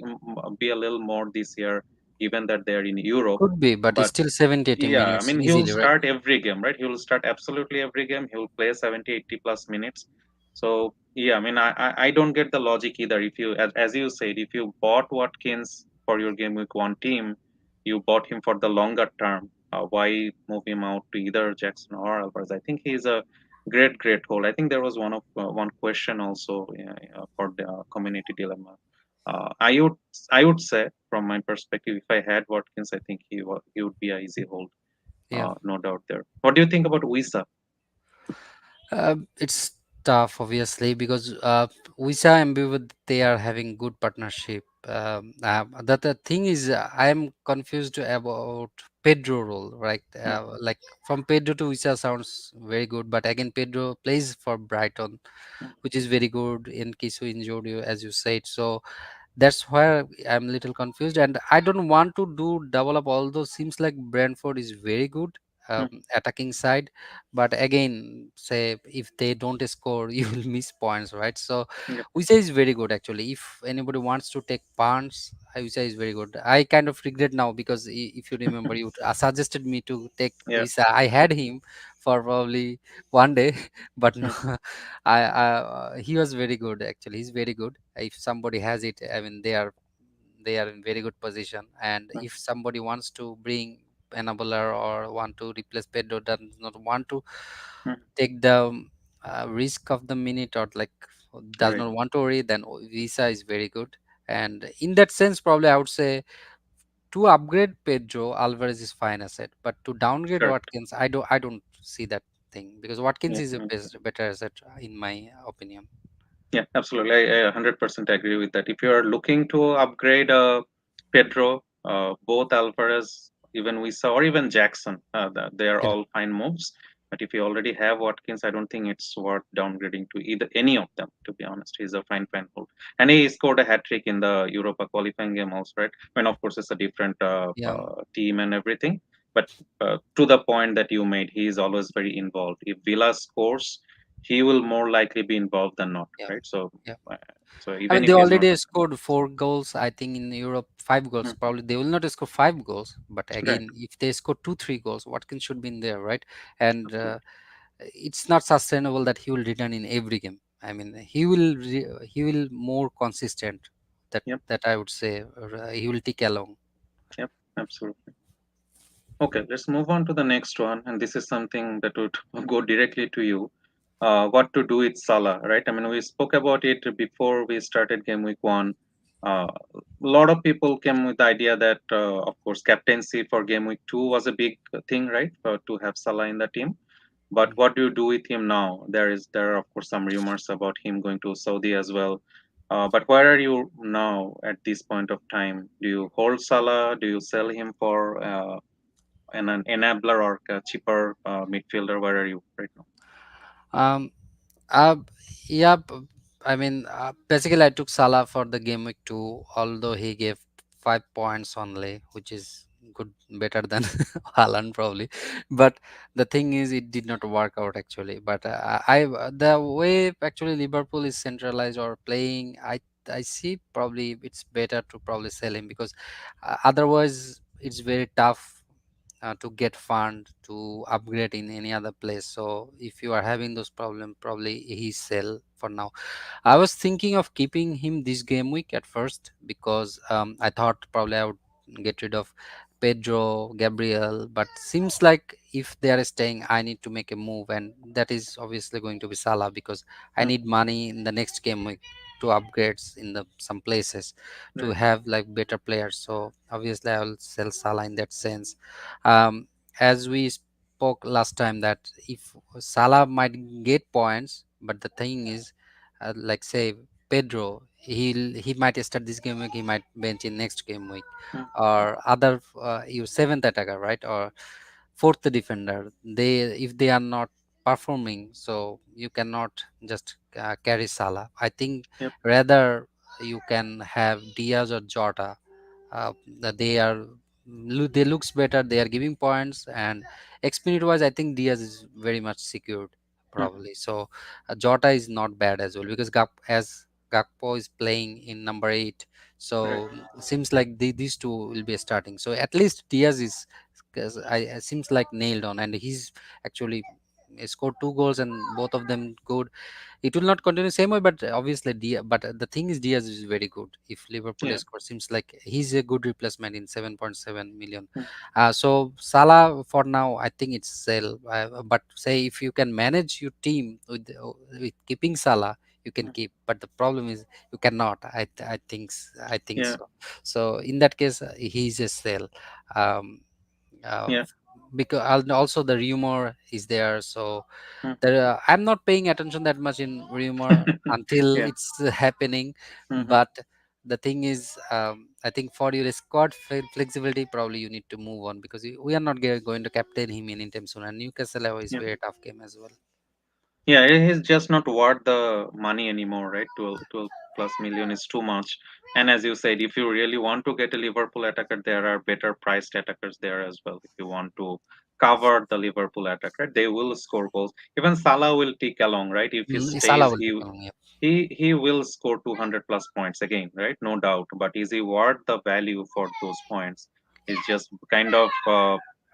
be a little more this year given that they're in Europe. Could be, but it's But still 70, 80 yeah, I minutes mean, he will easily, right? start every game, right? He will start absolutely every game. He will play 70, 80 plus minutes. So yeah, I mean, I don't get the logic either. If you, as you said, if you bought Watkins for your game week 1 team, you bought him for the longer term. Why move him out to either Jackson or Alvarez? I think he's a great hold. I think there was one question also for the community dilemma. I would say from my perspective, if I had Watkins, I think he would be a easy hold, Yeah. no doubt there. What do you think about Wisa? It's tough, obviously, because Visa and Ambivert, they are having good partnership. The thing is, I am confused about Pedro role, right? Hmm, Like, from Pedro to Visa sounds very good, but again, Pedro plays for Brighton, hmm, which is very good in Kisu injured you, as you said. So that's where I'm a little confused, and I don't want to do double up. Although seems like Brentford is very good, hmm, attacking side, but again, say if they don't score, you will miss points, right? So yeah, Visa is very good actually. If anybody wants to take punts, Visa is very good. I kind of regret now because if you remember, you suggested me to take yeah, Visa. I had him for probably one day, but no, hmm, he was very good actually. He's very good. If somebody has it, I mean, they are in very good position. And hmm, if somebody wants to bring enabler or want to replace Pedro, does not want to hmm, take the risk of the minute, or like does right, not want to worry, then Visa is very good. And in that sense, probably I would say to upgrade Pedro, Alvarez is fine asset, but to downgrade correct. Watkins, I don't see that thing, because Watkins Yeah, is a yeah. better asset in my opinion. Yeah, absolutely. I 100% agree with that. If you are looking to upgrade Pedro, both Alvarez, even Wisa, or even Jackson, they are Yeah, all fine moves. But if you already have Watkins, I don't think it's worth downgrading to either any of them. To be honest, he's a fine hold, and he scored a hat trick in the Europa qualifying game also, right? When of course it's a different yeah, team and everything. But to the point that you made, he is always very involved. If Villa scores, he will more likely be involved than not, yeah, right? So, yeah. uh, so I even mean, if they he's not, already scored 4 goals, I think, in Europe, 5 goals. hmm, Probably they will not score 5 goals, but right, again, if they score 2, 3 goals, Watkins should be in there, right? And absolutely, it's not sustainable that he will return in every game. I mean, he will more consistent. That yep, that I would say, or, he will tick along. yep, absolutely. Okay, let's move on to the next one, and this is something that would go directly to you. What to do with Salah, right? I mean, we spoke about it before we started game week 1. A lot of people came with the idea that, of course, captaincy for game week 2 was a big thing, right? To have Salah in the team. But what do you do with him now? There are of course some rumors about him going to Saudi as well. But where are you now at this point of time? Do you hold Salah? Do you sell him for an enabler or a cheaper midfielder? Where are you right now? Um, uh, yeah, I mean, basically, I took Salah for the game week 2, although he gave 5 points only, which is good, better than Haaland probably. But the thing is, it did not work out actually. But the way actually Liverpool is centralized or playing, I see probably it's better to probably sell him, because otherwise it's very tough to get fund to upgrade in any other place. So if you are having those problems, probably he sell for now. I was thinking of keeping him this game week at first, because I thought probably I would get rid of Pedro, Gabriel, but seems like if they are staying, I need to make a move, and that is obviously going to be Salah, because I Hmm, need money in the next game week to upgrades in the some places to right. have like better players. So obviously I will sell Salah in that sense. um, as we spoke last time, that if Salah might get points, but the thing is, like say Pedro, he might start this game week, he might bench in next game week, Hmm, or other your seventh attacker, right, or fourth defender, they, if they are not performing, so you cannot just carry Salah. I think yep. rather you can have Diaz or Jota. That they are, they looks better, they are giving points, and experience wise I think Diaz is very much secured Hmm, probably. So Jota is not bad as well, because as Gakpo is playing in number 8, right. so seems like these two will be starting. So at least Diaz is, because I seems like nailed on, and he's actually scored 2 goals and both of them good. It will not continue same way, but obviously Diaz, but the thing is Diaz is very good. If Liverpool Yeah. score, seems like he's a good replacement in 7.7 million. Hmm, So Salah for now I think it's sell, but say if you can manage your team with keeping Salah, you can hmm, keep, but the problem is you cannot. I think yeah. so. So in that case, he's a sell. um, uh, Yeah. because also the rumor is there, so Hmm, I'm not paying attention that much in rumor until yeah. it's happening. Hmm, But the thing is, I think for your squad flexibility, probably you need to move on, because we are not going to captain him anytime soon, and Newcastle is yeah. very tough game as well. Yeah, it is just not worth the money anymore, right? 12 plus million is too much. And as you said, if you really want to get a Liverpool attacker, there are better priced attackers there as well. If you want to cover the Liverpool attacker, they will score goals. Even Salah will tick along, right? If he Salah stays, will take along, yeah. he will score 200 plus points again, right? No doubt. But is he worth the value for those points? It's just kind of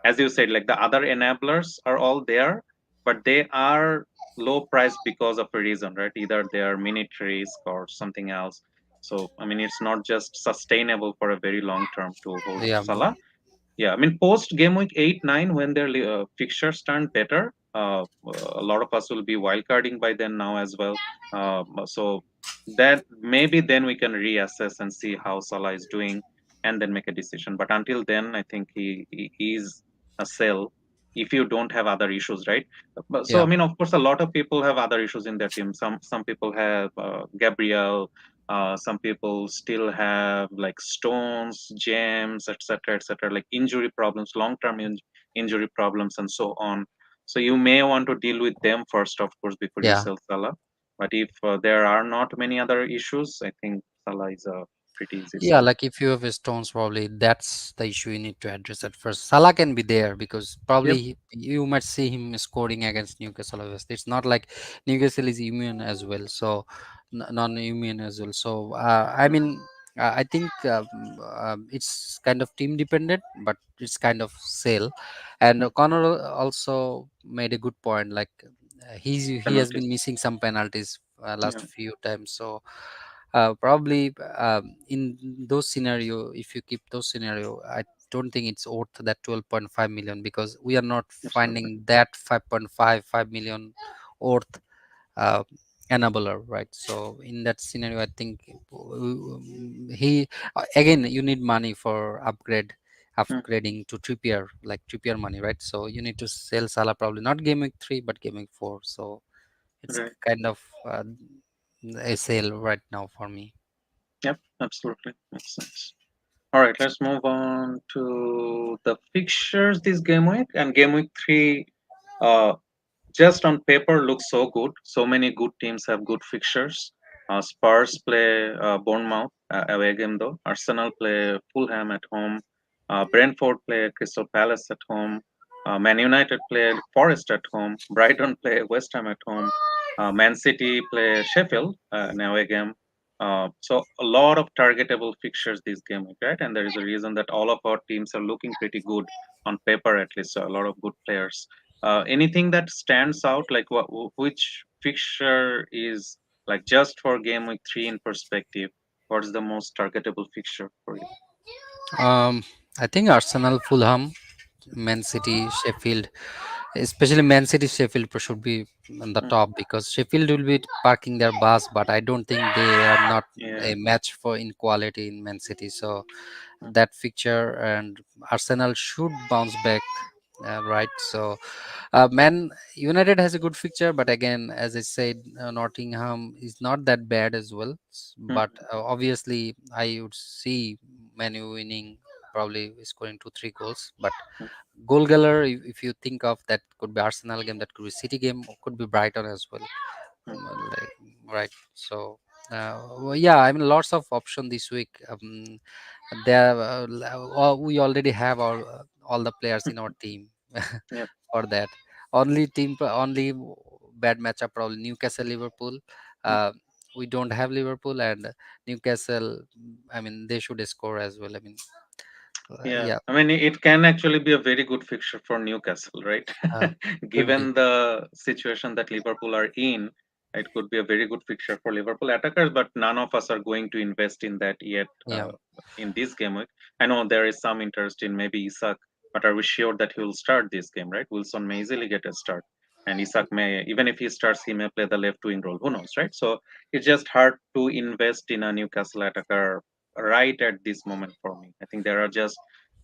as you said, like the other enablers are all there, but they are low price because of a reason, right? Either they are minute risk or something else. So I mean, it's not just sustainable for a very long term to hold Yeah. Salah. Yeah, I mean, post game week 8, 9, when their fixtures turn better, a lot of us will be wildcarding by then now as well. So that maybe then we can reassess and see how Salah is doing, and then make a decision. But until then, I think he is a sell if you don't have other issues, right? But so I Yeah. mean, of course, a lot of people have other issues in their team. Some people have Gabriel, some people still have like stones, gems, etc., etc., like injury problems, long-term injury problems, and so on. So you may want to deal with them first, of course, before you Yeah. sell Salah. But if there are not many other issues, I think Salah is a pretty easy Yeah, sell. like if you have a stones, probably that's the issue you need to address at first. Salah can be there, because probably Yep. you might see him scoring against Newcastle. Obviously, it's not like Newcastle is immune as well, so non-immune as well. So I Mm, mean, I think it's kind of team dependent, but it's kind of sale. And mm, Connor also made a good point. Like he has penalties. been missing some penalties last Yeah. few times, so probably in those scenario, if you keep those scenario, I don't think it's worth that 12.5 million, because we are not Absolutely. finding that 5.55 million worth uh, enabler, right? So in that scenario I think he again, you need money for upgrade, mm, upgrading to Trippier, like Trippier money, right? So you need to sell Salah probably not game week 3 but game week 4. So it's right. kind of a sale right now for me. Yep, absolutely makes sense. All right, let's move on to the fixtures this game week. And game week 3, uh, just on paper, looks so good. So many good teams have good fixtures. Spurs play Bournemouth away game though. Arsenal play Fulham at home. Brentford play Crystal Palace at home. Man United play Forest at home. Brighton play West Ham at home. Man City play Sheffield an away game. So a lot of targetable fixtures this game, right? And there is a reason that all of our teams are looking pretty good on paper, at least. So a lot of good players. Anything that stands out, like which fixture is like just for game week 3 in perspective? What's the most targetable fixture for you? Um, I think Arsenal, Fulham, Man City, Sheffield, especially Man City, Sheffield should be on the Mm, top because Sheffield will be parking their bus, but I don't think they are not yeah. a match for in quality in Man City. So Mm, that fixture and Arsenal should bounce back, right? So Man United has a good fixture, but again, as I said, Nottingham is not that bad as well. mm, But obviously, I would see Manu winning, probably scoring 2 3 goals. But mm, goal getter, if you think of that, could be Arsenal game, that could be City game, or could be Brighton as well. mm, Like, right. So well, yeah, I mean, lots of option this week. There, we already have all the players in our team yep. for that. Only bad matchup probably Newcastle Liverpool. Mm, Uh, we don't have Liverpool and Newcastle. I mean, they should score as well. I mean, yeah. yeah, I mean, it can actually be a very good fixture for Newcastle, right? uh, could be. Given the situation that Liverpool are in, it could be a very good fixture for Liverpool attackers, but none of us are going to invest in that yet Yeah, in this game week. I know there is some interest in maybe Isak, but are we sure that he will start this game, right? Wilson may easily get a start. And Isak may, even if he starts, he may play the left wing role. Who knows, right? So it's just hard to invest in a Newcastle attacker right at this moment for me. I think there are just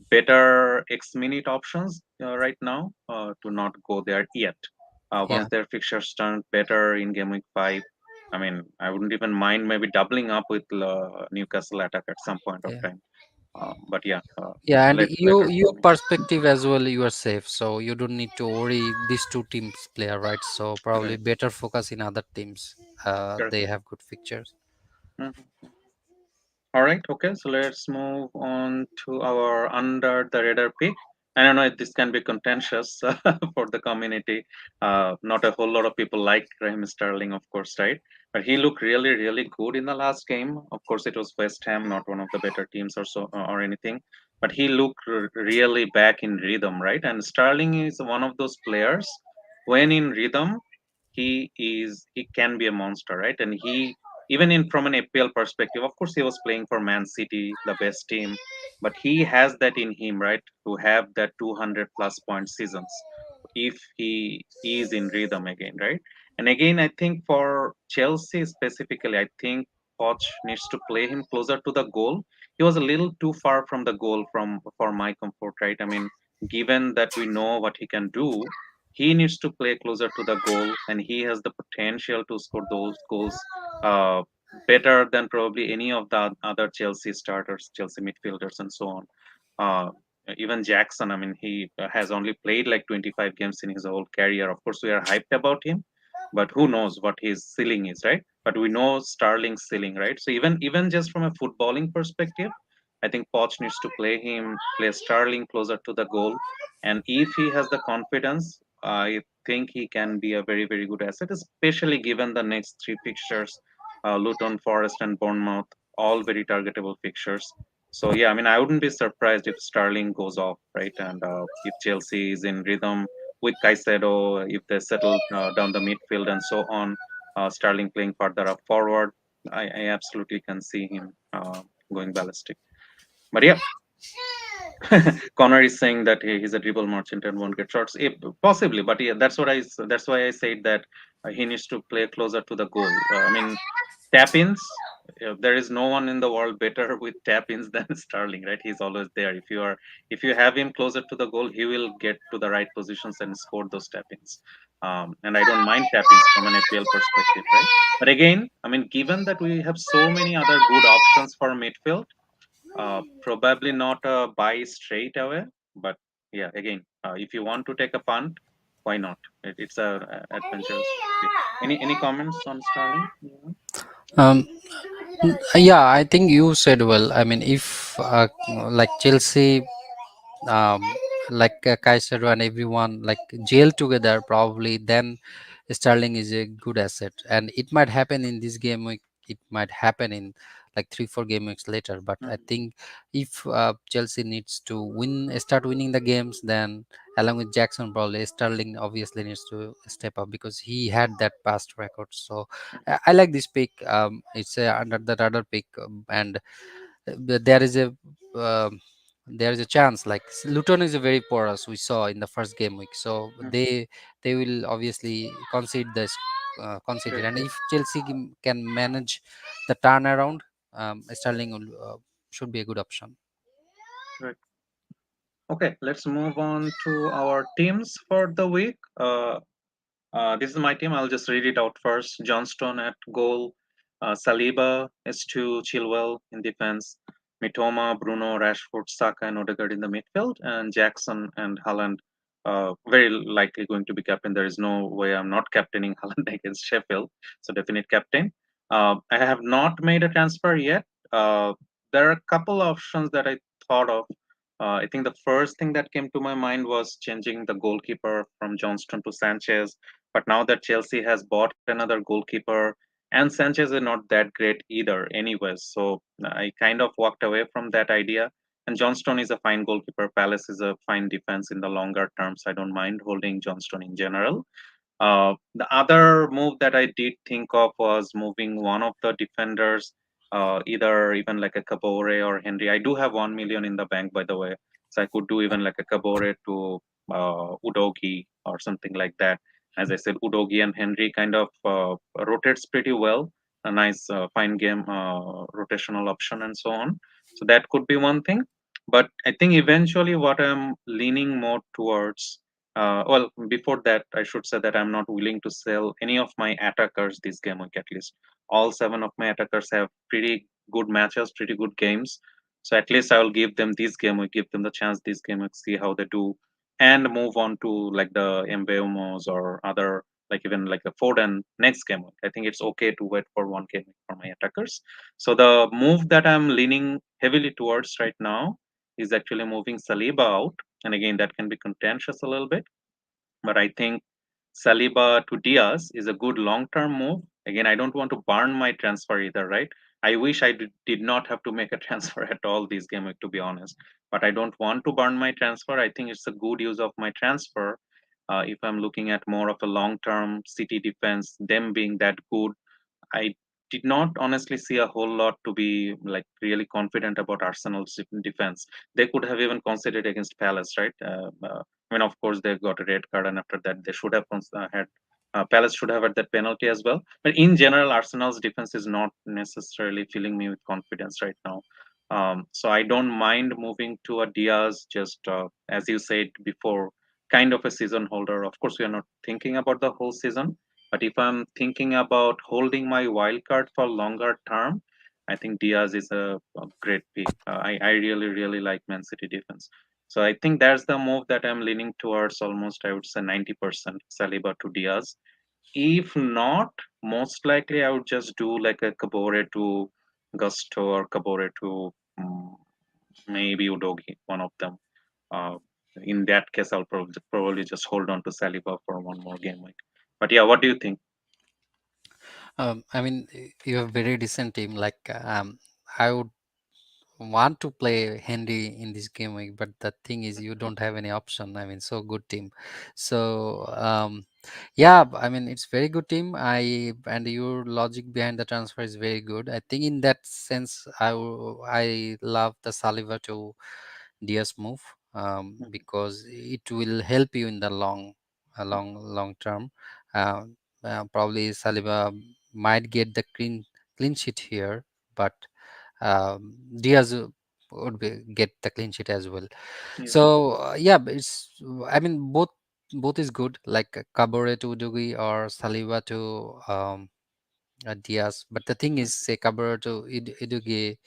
better X minute options right now to not go there yet. yeah, Once their fixtures turn better in game week 5, I mean, I wouldn't even mind maybe doubling up with Newcastle attack at some point of yeah. time. But yeah, Yeah, and later for your me. perspective as well, you are safe, so you don't need to worry these two teams player, right? So probably Right. better focus in other teams. Correct. They have good fixtures. Mhm. All right. Okay. So let's move on to our under the radar pick. And I know this can be contentious for the community. Not a whole lot of people like Raheem Sterling, of course, right? But he looked really, really good in the last game. Of course, it was West Ham, not one of the better teams or so or anything. But he looked really back in rhythm, right? And Sterling is one of those players when in rhythm, he can be a monster, right? And he even in from an FPL perspective, of course, he was playing for Man City, the best team, but he has that in him, right, to have that 200 plus point seasons if he is in rhythm again, right? And again, I think for Chelsea specifically, I think Poch needs to play him closer to the goal. He was a little too far from the goal from for my comfort, right? I mean, given that we know what he can do, he needs to play closer to the goal, and he has the potential to score those goals uh, better than probably any of the other Chelsea starters, Chelsea midfielders, and so on. Uh, Even Jackson, I mean, he has only played like 25 games in his whole career. Of course, we are hyped about him, but who knows what his ceiling is, right? But we know Sterling's ceiling, right? So even just from a footballing perspective, I think Poch needs to play Sterling closer to the goal, and if he has the confidence, I think he can be a very very good asset, especially given the next three fixtures, Luton, Forest, and Bournemouth, all very targetable fixtures. So yeah, I mean, I wouldn't be surprised if Sterling goes off, right? And if Chelsea is in rhythm with Caicedo, if they settle down the midfield and so on, Sterling playing further up forward, I absolutely can see him going ballistic. But yeah, Connor is saying that he's a dribble merchant and won't get shots. Possibly, but yeah, that's why I said that he needs to play closer to the goal. I mean, tap ins. there is no one in the world better with tap ins than Sterling, right? He's always there. If you have him closer to the goal, he will get to the right positions and score those tap ins. And I don't mind tap ins from an FPL perspective, right? But again, I mean, given that we have so many other good options for midfield, probably not a buy straight away. But yeah, again, if you want to take a punt, why not? It's a adventurous pick. Any comments on Sterling? Yeah. Um, yeah, I think you said well. I mean, if like Chelsea, um, like Kaiser and everyone like jail together, probably then Sterling is a good asset, and it might happen in this game week. It might happen in like 3-4 game weeks later. But I Mhm. think if Chelsea needs to start winning the games, then along with Jackson, probably Sterling obviously needs to step up because he had that past record. So I like this pick. It's a under the radar pick, and there is a um there is a chance like Luton is a very poor as we saw in the first game week, so Mhm. they will obviously concede this concede it. Great, And if Chelsea can manage the turnaround, Sterling will, should be a good option. great. Okay, let's move on to our teams for the week. This is my team. I'll just read it out first. Johnston at goal, Saliba, S2, Chilwell in defense, Mitoma, Bruno, Rashford, Saka, and Odegaard in the midfield, and Jackson and Haaland very likely going to be captain. There is no way I'm not captaining Haaland against Sheffield, so definite captain. I have not made a transfer yet. Uh, there are a couple options that I thought of. I think the first thing that came to my mind was changing the goalkeeper from Johnston to Sanchez, but now that Chelsea has bought another goalkeeper, and Sanchez is not that great either, anyways. So I kind of walked away from that idea. And Johnston is a fine goalkeeper. Palace is a fine defense in the longer terms. I don't mind holding Johnston in general. The other move that I did think of was moving one of the defenders, either even like a Kabore or Henry. I do have 1 million in the bank, by the way, so I could do even like a Kabore to Udogi or something like that. As I said, Udogi and Henry kind of rotates pretty well. A nice, fine game rotational option and so on. So that could be one thing. But I think eventually what I'm leaning more towards, well, before that, I should say that I'm not willing to sell any of my attackers this game week at least. All seven of my attackers have pretty good matches, pretty good games. So at least I will give them this game week, give them the chance this game week, see how they do, and move on to like the Mbeumo or other, like even like the Foden next game week. I think it's okay to wait for one game week for my attackers. So the move that I'm leaning heavily towards right now is actually moving Saliba out, and again that can be contentious a little bit, but I think Saliba to Diaz is a good long-term move. Again, I don't want to burn my transfer either, right? I wish I did not have to make a transfer at all this game, to be honest. But I don't want to burn my transfer. I think it's a good use of my transfer. If I'm looking at more of a long-term City defense, them being that good, I did not honestly see a whole lot to be like really confident about Arsenal's defense. They could have even conceded against Palace, right? I mean, of course, they got a red card, and after that, they should have had Palace should have had that penalty as well. But in general, Arsenal's defense is not necessarily filling me with confidence right now. So I don't mind moving to a Diaz, just as you said before, kind of a season holder. Of course, we are not thinking about the whole season, but if I'm thinking about holding my wild card for longer term, I think Diaz is a great pick. I really, really like Man City defense. So I think that's the move that I'm leaning towards almost, I would say 90% Saliba to Diaz. If not, most likely I would just do like a Kabore to Gusto or Kabore to maybe Udogi, one of them. Uh, in that case, I'll probably just hold on to Saliba for one more game week. But yeah, what do you think? I mean, you have very decent team. Like I would want to play Henry in this game week, but the thing is, you don't have any option. I mean, so good team. So yeah, I mean, it's very good team. I and your logic behind the transfer is very good. I think in that sense, I love the Saliva to Diaz move, because it will help you in the long term. Uh, Probably Saliba might get the clean sheet here, but Diaz would get the clean sheet as well. Yeah. So yeah, it's, I mean, both is good, like Kabore to Udugi or Saliba to Diaz. But the thing is, say Kabore to Udugi,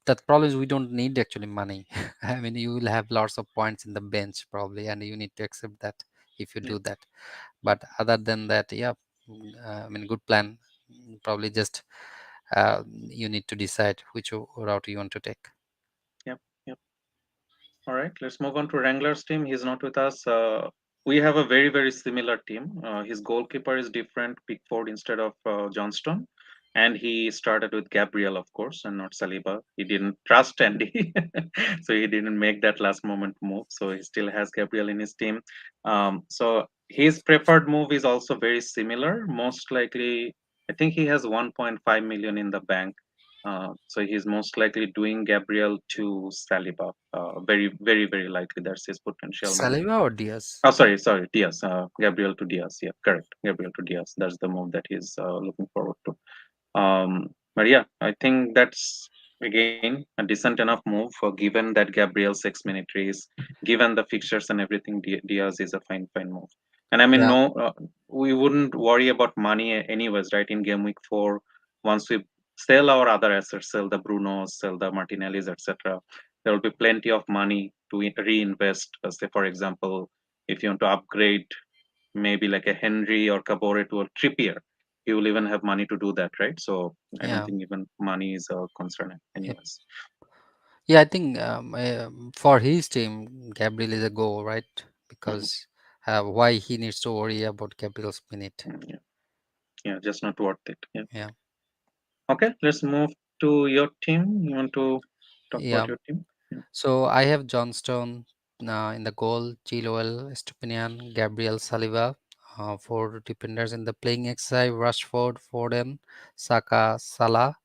that problem is we don't need actually money. I mean, you will have lots of points in the bench probably, and you need to accept that if you Yeah. do that. But other than that, yeah, I mean, good plan. Probably just you need to decide which route you want to take. Yep. Yep. All right, let's move on to Wrangler's team. He's not with us. We have a very, very similar team. His goalkeeper is different, Pickford instead of Johnston. And he started with Gabriel, of course, and not Saliba. He didn't trust Andy, so he didn't make that last moment move. So he still has Gabriel in his team. So his preferred move is also very similar. Most likely, I think he has 1.5 million in the bank, so he's most likely doing Gabriel to Saliba. Very, very, very likely that's his potential move. Saliba or Diaz? Oh, sorry, Diaz. Gabriel to Diaz. Yeah, correct. Gabriel to Diaz. That's the move that he's looking forward to. But yeah, I think that's again a decent enough move for given that Gabriel's 6 minute race, given the fixtures and everything. Diaz is a fine move. And I mean, Yeah, no, we wouldn't worry about money anyways, right? In game week 4, once we sell our other assets, sell the Brunos, sell the Martinellis, etc., there will be plenty of money to reinvest. Say, for example, if you want to upgrade maybe like a Henry or Cabore to a Trippier, you will even have money to do that, right? So I don't yeah, think even money is a concern, yeah. anyways. Yeah, I think for his team, Gabriel is a go, right? Mhm. Because why he needs to worry about Gabriel's minute? Yeah, yeah, just not worth it. Yeah. Yeah, Okay, let's move to your team. You want to talk yeah. about your team? Yeah. So I have Johnstone in the goal, Chilwell, Estupinian, Gabriel Saliba. For defenders in the playing exercise, Rashford, Foden, Saka, Salah.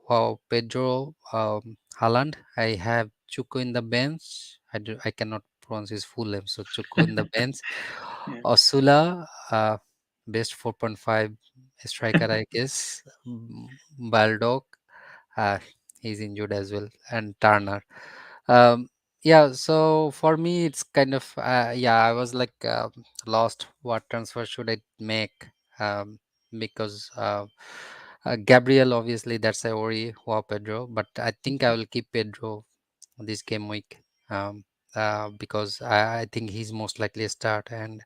Wow, Pedro, Haaland. I have Chuku in the bench. I cannot pronounce his full name, so Chuku in the bench. Yeah. Osula, best 4.5 striker, I guess. Baldock, uh, he's injured as well, and Turner. Um, yeah, so for me, it's kind of yeah. I was like lost. What transfer should I make? Because Gabriel, obviously, that's a worry. Wow, Pedro, but I think I will keep Pedro this game week. Um, because I think he's most likely a start, and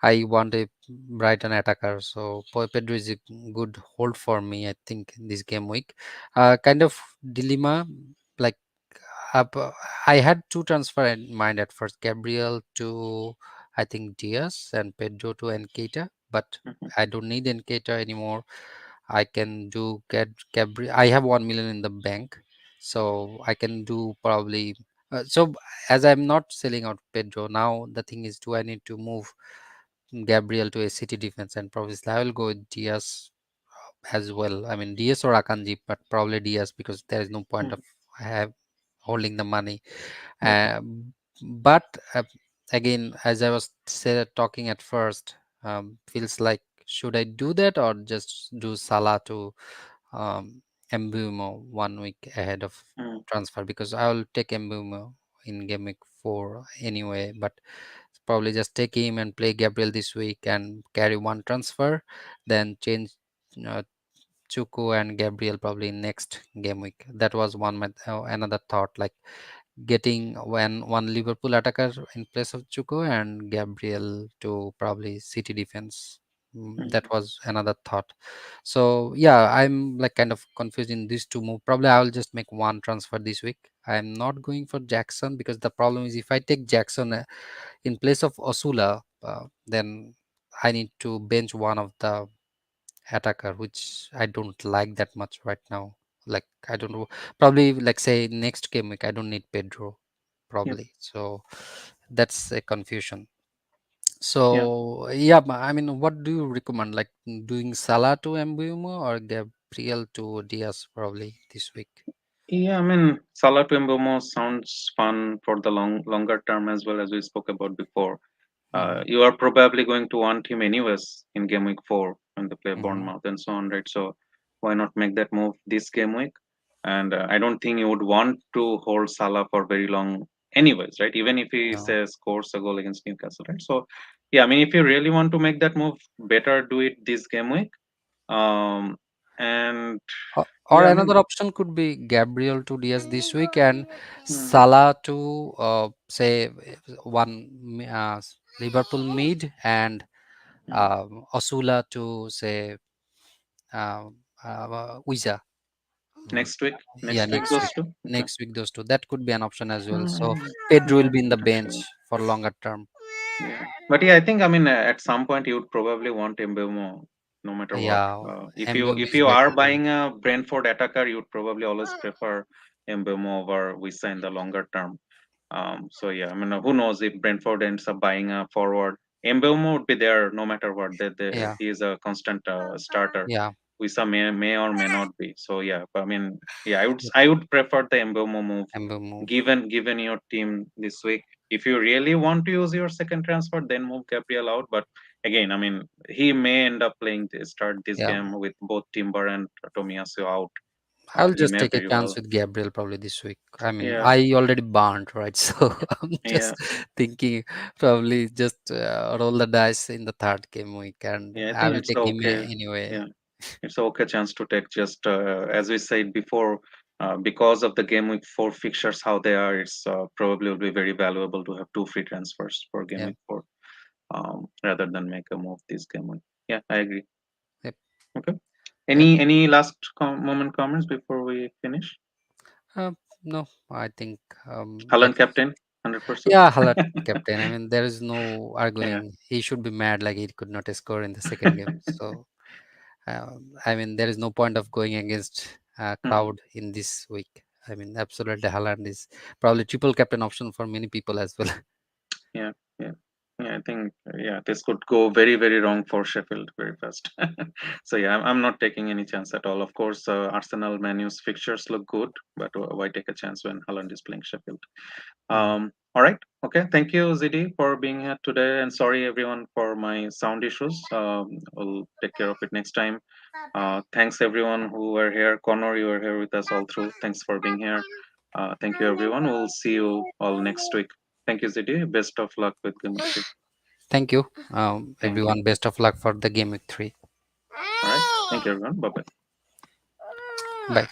I want a Brighton attacker. So Pedro is a good hold for me, I think, in this game week. Kind of dilemma, like I had two transfer in mind at first, Gabriel to I think Diaz and Pedro to Nketa, but Mhm. I don't need Nketa anymore. I can do get Gabriel. I have 1 million in the bank, so I can do probably. So as I'm not selling out Pedro now, the thing is, do I need to move Gabriel to a city defense? And probably I will go with Diaz as well. I mean Diaz or Akanji, but probably Diaz because there is no point of Mhm. have holding the money. Yep. Uh, but again, as I was talking at first, feels like should I do that or just do Salah to Mbumo 1 week ahead of Mm. transfer, because I will take Mbumo in game week 4 anyway, but probably just take him and play Gabriel this week and carry one transfer, then change uh, Chuku and Gabriel probably next game week. That was another thought, like getting one Liverpool attacker in place of Chuku and Gabriel to probably City defense. That Mm. was another thought. So yeah, I'm like kind of confused in these two move. Probably I will just make one transfer this week. I'm not going for Jackson because the problem is if I take Jackson in place of Osula, then I need to bench one of the attacker, which I don't like that much right now. Like I don't know, probably like say next game week I don't need Pedro Yep. probably. So that's a confusion. Yeah. So yeah, I mean, what do you recommend? Like doing Salah to Mbumo or Gabriel to Diaz probably this week? Yeah, I mean, Salah to Mbeumo sounds fun for the longer term as well as we spoke about before. Mm-hmm. You are probably going to want him anyways in game week 4 when they play Mm-hmm. Bournemouth and so on, right? So Why not make that move this game week? And I don't think you would want to hold Salah for very long, anyways, right? Even if he No. says scores a goal against Newcastle, right? So, yeah, I mean, if you really want to make that move, better do it this game week. Um, and Or yeah, I another mean, option could be Gabriel to Diaz this week and hmm, Salah to say Liverpool mid and hmm. Osula to say Wiza. Mm, yeah, Next week, those two. Okay. next week those two. That could be an option as well. So Hmm, Pedro yeah, will be in the bench potentially. for longer term. Yeah, but yeah, I think I mean at some point you would probably want Mbeumo no matter what. Yeah, Mbeumo If is you back are again. buying a Brentford attacker, you'd probably always prefer Mbeumo over Wissa in the longer term. So yeah, I mean who knows if Brentford ends up buying a forward. Mbeumo would be there no matter what. Yeah, He is a constant starter. yeah, Wissa may or may not be. So yeah, I mean yeah, yep, I would prefer the Mbeumo move Mbeumo. given your team this week. If you really want to use your second transfer, then move Gabriel out. But again, I mean, he may end up start this Yeah, game with both Timber and Tomiyasu out. I'll He just may take a very chance well. with Gabriel probably this week. I mean, Yeah, I already burned, right? So I'm yeah, just thinking probably just roll the dice in the third game week, and yeah. I I think will it's take him okay. anyway. Yeah, it's a okay chance to take. Just as we said before, because of the game week 4 fixtures, how they are, it's probably will be very valuable to have two free transfers for game Yeah. week 4, rather than make a move this game week. Yeah, I agree. Yep. Okay. Yep. Any last moment comments before we finish? Uh, no, I think Haaland let's. captain, 100%. Yeah, Halat captain. I mean, there is no Yeah. arguing. He should be mad like he could not score in the second game. So, I mean, there is no point of going against Hmm. crowd in this week. I mean, absolutely, Haaland is probably triple captain option for many people as well. Yeah. Yeah. Yeah, I think yeah, this could go very, very wrong for Sheffield very fast. So yeah, I'm not taking any chance at all. Of course, Arsenal Manu's fixtures look good, but why take a chance when Haaland is playing Sheffield? Mm. All right. Okay. Thank you, ZD, for being here today, and sorry everyone for my sound issues. We'll take care of it next time. Thanks everyone who were here. Connor, you were here with us all through. Thanks for being here. Thank you everyone. We'll see you all next week. Thank you, ZD. Best of luck with Game of 3. Thank you, Thank you. everyone. Best of luck for the game week 3. All right. Thank you everyone. Bye bye. Bye.